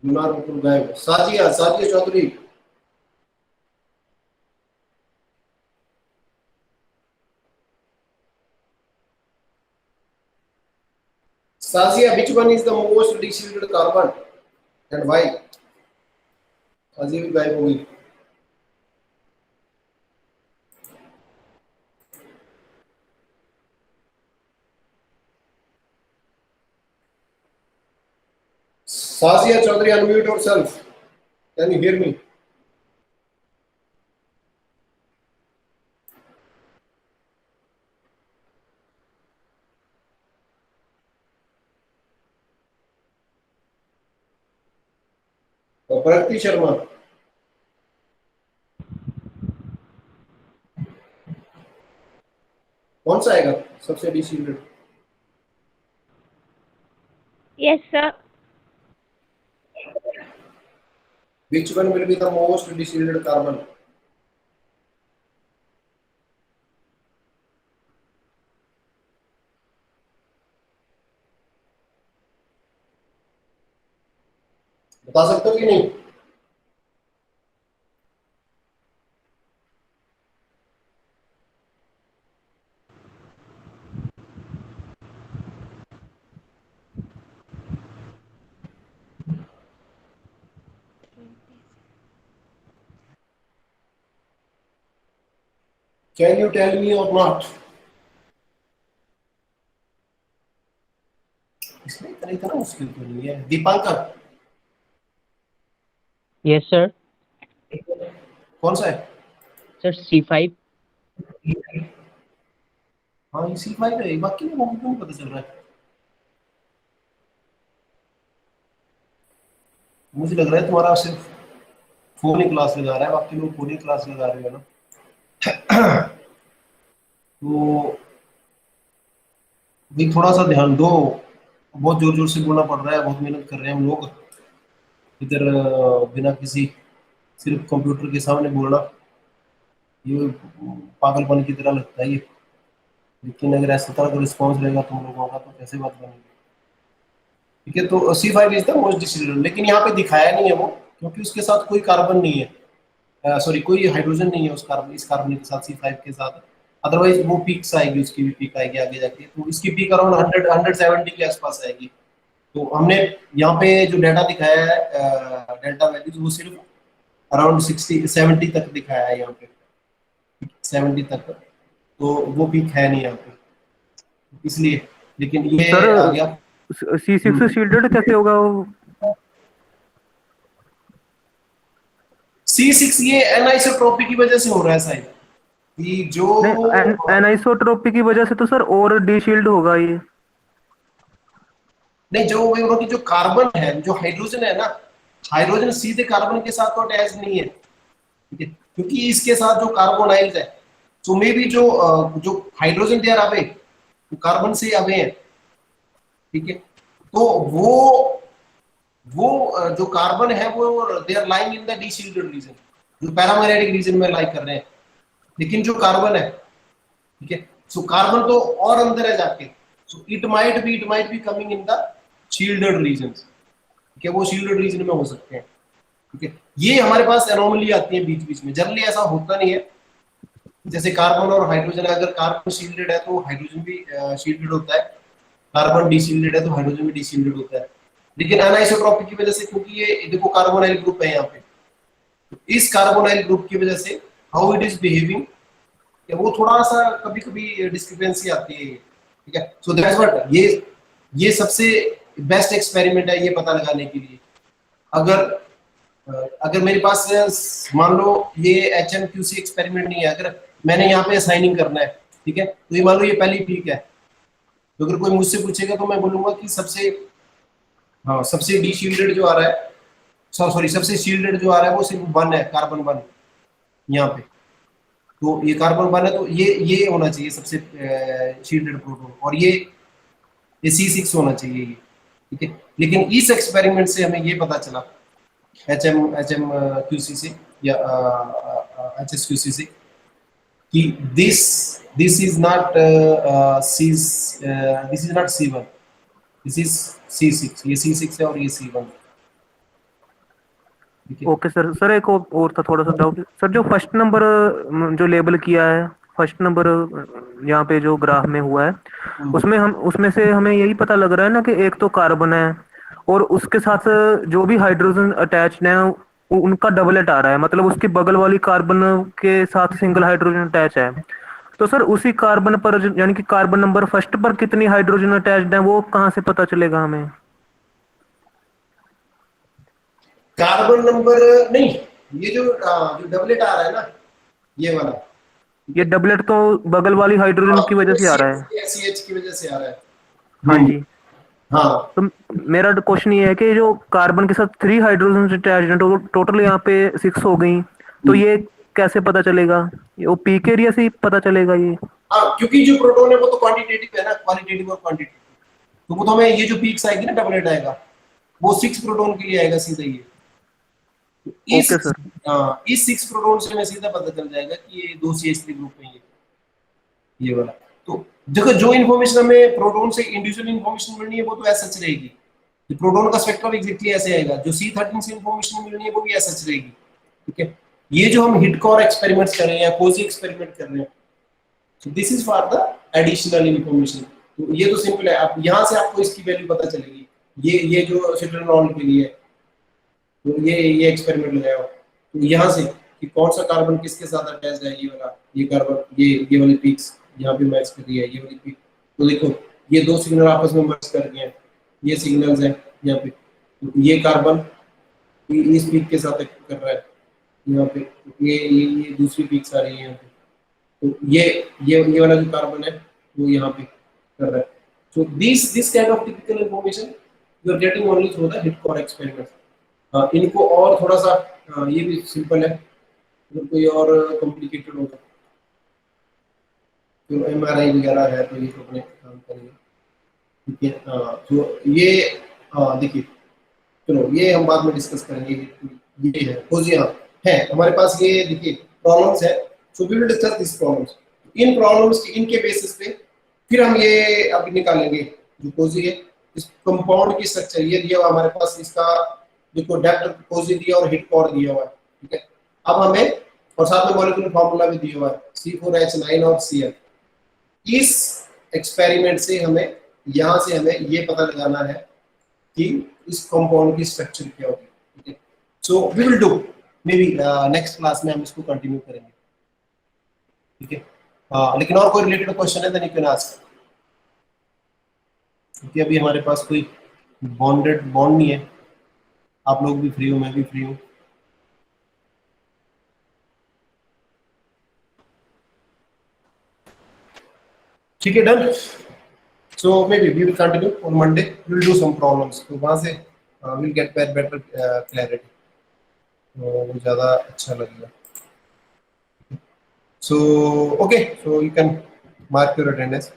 गुलनार मकबूल गायब। Sajiya Chaudhary. Sajiya, which one is the most distilled carbon and why? Sajiya भी गायब हो गई। Sazia Chaudhary, unmute yourself. Can you hear me? Pragati Sharma. कौन सा आएगा सबसे distilled? Yes, sir. Which one will be the most distilled carbon? बता सकते हो कि नहीं? Can you tell me or not? इसमें इतना मुश्किल क्यों नहीं है? Dipankar yes sir. कौन सा है? Sir C5। हाँ ये C5 है, बाकी लोगों को नहीं पता चल रहा है। मुझे लग रहा है तुम्हारा सिर्फ फोन ही क्लास लगा रहा है, बाकी लोग पूरी क्लास लगा रहे हो ना। तो भी थोड़ा सा ध्यान दो, बहुत जोर जोर से बोलना पड़ रहा है, बहुत मेहनत कर रहे हैं हम लोग इधर बिना किसी, सिर्फ कंप्यूटर के सामने बोलना ये पागलपन की तरह लगता है ये। लेकिन अगर ऐसा तरह का रिस्पॉन्स रहेगा तुम लोगों का तो कैसे बात बनेगी? ठीक है, तो C5 is the most distilled, लेकिन यहाँ पे दिखाया नहीं है वो, क्योंकि उसके साथ कोई कार्बन नहीं है, सॉरी कोई हाइड्रोजन नहीं है उस कार्बन, इस कार्बन के साथ C5 के साथ। अदरवाइज वो पीक्स आएगी, उसकी भी पीक आएगी आगे जाके, तो इसकी पीक अराउंड 170 के आसपास आएगी। तो हमने यहाँ पे जो डाटा दिखाया है डेल्टा वैल्यूज, वो सिर्फ अराउंड 60-70 तक दिखाया है यहाँ पे, 70 तक, तो वो पीक है नहीं यहाँ पे इसलिए। लेकिन ये आ गया C6 शील्डेड कैसे होगा वो? C6 ये एनाइसोट्रॉपी की वजह से हो रहा है शायद, कि जो एनाइसोट्रोपी की वजह से तो सर और डीशील्ड होगा ये। नहीं, जो की जो कार्बन है, जो हाइड्रोजन है ना, हाइड्रोजन सीधे कार्बन के साथ तो अटैच नहीं है, ठीक है, क्योंकि इसके साथ जो कार्बोनाइल्स है, तो मे भी जो हाइड्रोजन दे आवे तो कार्बन से आवे हैं, ठीक है, तो वो जो कार्बन है वो they are lying in the deshielded region, जो पैरामैग्नेटिक रीजन में लाई कर रहे हैं। लेकिन जो कार्बन है, ठीक है, सो कार्बन तो और अंदर है जाके, so it might be coming in the shielded regions, ठीक है, वो शील्डेड रीजन में हो सकते हैं, ठीक है। ये हमारे पास एनोमली आती है बीच बीच में, जनरली ऐसा होता नहीं है, जैसे कार्बन और हाइड्रोजन, अगर कार्बन शील्डेड है तो हाइड्रोजन भी शील्डेड होता है, कार्बन डीशील्डेड है तो हाइड्रोजन भी डीशील्डेड होता है। लेकिन अनाइसोट्रॉपिक की वजह से, क्योंकि ये देखो कार्बोनाइल ग्रुप है यहाँ पे, तो इस कार्बोनाइल ग्रुप की वजह से हाउ इट इज बिहेविंग, वो थोड़ा सा कभी कभी डिस्क्रिपेंसी आती है, ठीक है। सो दैट्स व्हाट ये सबसे बेस्ट एक्सपेरिमेंट है ये पता लगाने के लिए। अगर अगर मेरे पास मान लो ये HMQC एक्सपेरिमेंट नहीं है, अगर मैंने यहाँ पे असाइनिंग करना है, ठीक है, तो ये मान लो ये पहली पीक है, तो अगर कोई मुझसे पूछेगा तो मैं बोलूंगा कि सबसे, हाँ, सबसे डीशील्डेड जो आ रहा है, सॉरी सबसे शील्डेड जो आ रहा है वो सिर्फ 1 है, कार्बन 1 यहाँ पे। तो ये कार्बन 1 है, तो ये होना चाहिए सबसे शील्डेड प्रोटॉन, और ये C6 होना चाहिए ये, ठीक है। लेकिन इस एक्सपेरिमेंट से हमें ये पता चला HMQC से या HSQC से कि this is not C1, this is C6, ये C6 है और ये C1, ठीक है। Okay sir. सर एक और था थोड़ा सा डाउट सर, जो फर्स्ट नंबर जो लेबल किया है, फर्स्ट नंबर यहाँ पे जो ग्राफ में हुआ है, उसमें से हमें यही पता लग रहा है ना कि एक तो कार्बन है और उसके साथ जो भी हाइड्रोजन अटैच्ड है उनका डबलेट आ रहा है, मतलब उसकी बगल वाली कार्बन के साथ सिंगल हाइड्रोजन अटैच है। तो सर उसी कार्बन पर यानी कि कार्बन नंबर फर्स्ट पर कितनी हाइड्रोजन अटैच्ड है वो कहाँ से पता चलेगा हमें? कार्बन नंबर नहीं, ये जो डबलेट आ रहा है ना, ये वाला, ये डबलेट तो बगल वाली हाइड्रोजन की वजह से आ रहा है। CH की वजह से आ रहा है। हाँ जी। हाँ, तो मेरा क्वेश्चन ये है कि जो कार्बन के साथ 3 हाइड्रोजन अटैच्ड हैं, टोटल यहाँ पे 6 हो गई, तो ये कैसे पता चलेगा? ये वो पीक एरिया से ही पता चलेगा ये? हाँ, क्योंकि जो प्रोटॉन है वो तो क्वांटिटेटिव है ना, क्वालिटेटिव और क्वांटिटेटिव, तो वो तो हमें ये जो पीक्स आएगी ना, डबलेट आएगा, वो 6 प्रोटॉन के लिए आएगा सीधा ये। तो ओके सर। इस 6 प्रोटॉन से हमें सीधा पता चल जाएगा कि ये 2 CH3 ग्रुप में ये वाला। तो देखो, जो इन्फॉर्मेशन हमें प्रोटॉन से इंडिविजुअल इन्फॉर्मेशन मिलनी है वो तो ऐसा रहेगी, प्रोटॉन का स्पेक्ट्रम एग्जैक्टली ऐसे आएगा, जो C13 से इन्फॉर्मेशन मिलनी है वो भी ऐसा रहेगी, ठीक है। ये जो हम हिट कोर एक्सपेरिमेंट्स कर रहे हैं या कोजी एक्सपेरिमेंट कर रहे हैं, so this is for the additional information। तो ये तो सिंपल है, आप यहाँ से आपको इसकी वैल्यू पता चलेगी। ये जो सिट्रोनॉल के लिए, तो ये एक्सपेरिमेंट लगाया हो, तो यहाँ से कि कौन सा कार्बन किसके साथ अटैच है, ये वाला, ये कार्बन, ये वाली पीक्स यहाँ पे मैच कर रही है, ये वाली पीक, तो देखो ये 2 सिग्नल आपस में मैच कर गए हैं, ये सिग्नल्स हैं यहाँ पे, तो ये कार्बन इस पीक के साथ कर रहा है यहाँ पे, ये दूसरी पीक्स आ रही है यहाँ पे, तो ये वाला जो कार्बन है वो यहाँ पे कर रहा है। So this kind of typical information you are getting only through the hit core experiment। इनको और थोड़ा सा ये भी सिंपल है, अगर कोई और कॉम्प्लिकेटेड होगा तो MRI वगैरह है तो ये तो अपने काम करेंगे, ठीक है। तो ये देखिए, चलो ये हम बाद में डिस्कस करेंगे। ये है खोजिए, है हमारे पास, ये देखिए प्रॉब्लम्स है, so we will discuss this problems. इन प्रॉब्लम्स के इनके बेसिस पे फिर हम ये अभी निकालेंगे जो खोजी है, इस कंपाउंड की स्ट्रक्चर ये दिया हुआ हमारे पास, इसका देखो डेप्थ खोजी दिया और हिट कोर दिया हुआ है, ठीक है। अब हमें और साथ में मॉलिक्यूलर फार्मूला भी दिया हुआ है C4H9 और Cl। इस एक्सपेरिमेंट से हमें यहाँ से हमें ये पता लगाना है कि इस कंपाउंड की स्ट्रक्चर क्या होगी, ठीक है। So we will do maybe next class में हम इसको कंटिन्यू करेंगे, ठीक है। लेकिन और कोई रिलेटेड क्वेश्चन है देन यू कैन आस्क, क्योंकि अभी हमारे पास कोई बॉन्ड नहीं है, आप लोग भी फ्री हो, मैं भी फ्री हूँ। ठीक है, done. So maybe we will continue on Monday. We will do some problems. तो वहाँ से we'll get better clarity. तो वो ज़्यादा अच्छा लगेगा। So okay, so you can mark your attendance.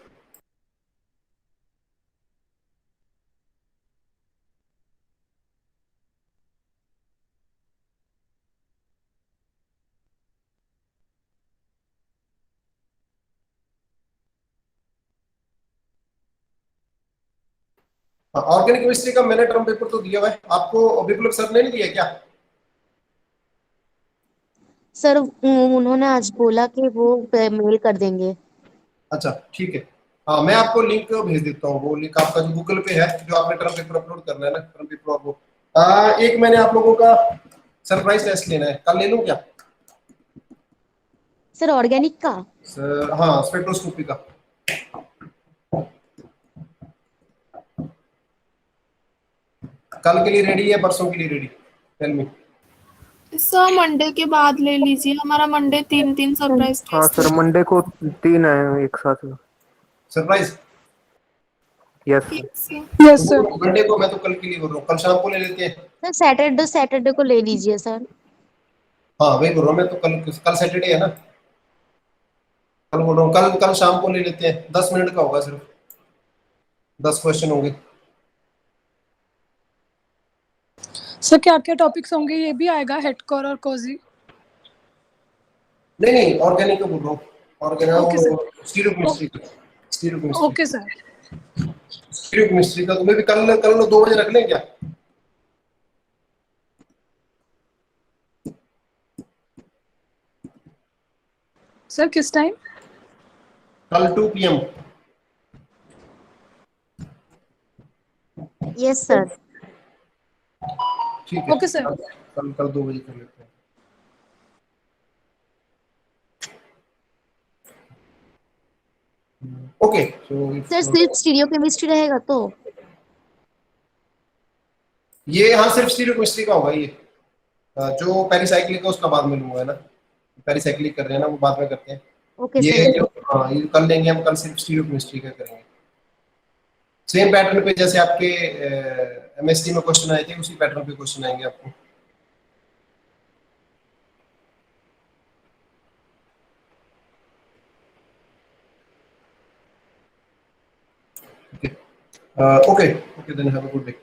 Organic chemistry का मैंने टर्म पेपर तो दिया हुआ है आपको, विप्लव सर ने नहीं दिया क्या? सर उन्होंने आज बोला कि वो मेल कर देंगे। अच्छा ठीक है, हाँ मैं आपको लिंक भेज देता हूँ, वो लिंक आपका जो गूगल पे है, जो आपने टर्म पेपर अपलोड करना है ना, टर्म पेपर और वो एक मैंने आप लोगों का सरप्राइज टेस्ट लेना है, कल ले लूँ क्या? सर ऑर्गेनिक का? हाँ स्पेक्ट्रोस्कोपी का। कल के लिए रेडी है, परसों के लिए ready? Tell me. Sir Monday के बाद ले लीजिए, हमारा मंडे 3 सरप्राइज हाँ टेस्ट सर, है। मंडे को 3 है एक साथ। सरप्राइज? Yes sir. ठीक सर। Yes sir. मंडे को, मैं तो कल के लिए बोल रहा हूँ, कल शाम को ले लेते हैं। सर सैटरडे को ले लीजिए सर। हाँ वही बोल रहा हूँ मैं तो, कल सैटरडे है ना, कल बोल रहा हूँ, कल कल शाम को ले लेते हैं, 10 मिनट का होगा सिर्फ, 10 क्वेश्चन होंगे। सर क्या क्या टॉपिक्स होंगे, ये भी आएगा हेडकोर और कोजी? नहीं नहीं, ऑर्गेनिक का बोल रहा हूँ, ओके सर। ऑर्गेनिक स्टीरियोकेमिस्ट्री का, स्टीरियोकेमिस्ट्री ओके सर। स्टीरियोकेमिस्ट्री का, तो मैं भी कल 2 बजे रख लें क्या? सर किस टाइम? कल 2 PM। Yes sir. ठीक है ओके सर। कल 2 बजे कर लेते हैं। ओके सर सिर्फ स्टीरियो केमिस्ट्री रहेगा तो? ये हाँ सिर्फ स्टीरियोकेमिस्ट्री का होगा ये, जो पेरिसाइक्लिक है उसका बाद में लूंगा, है ना, पेरिसाइक्लिक कर रहे हैं ना, वो बाद में करते हैं। ओके ये सर। हाँ ये कर लेंगे हम, कल सिर्फ स्टीरियोकेमिस्ट्री का करेंगे, सेम पैटर्न पे जैसे आपके MSc में क्वेश्चन आए थे, उसी पैटर्न पे क्वेश्चन आएंगे आपको। Okay, okay, then have a good day.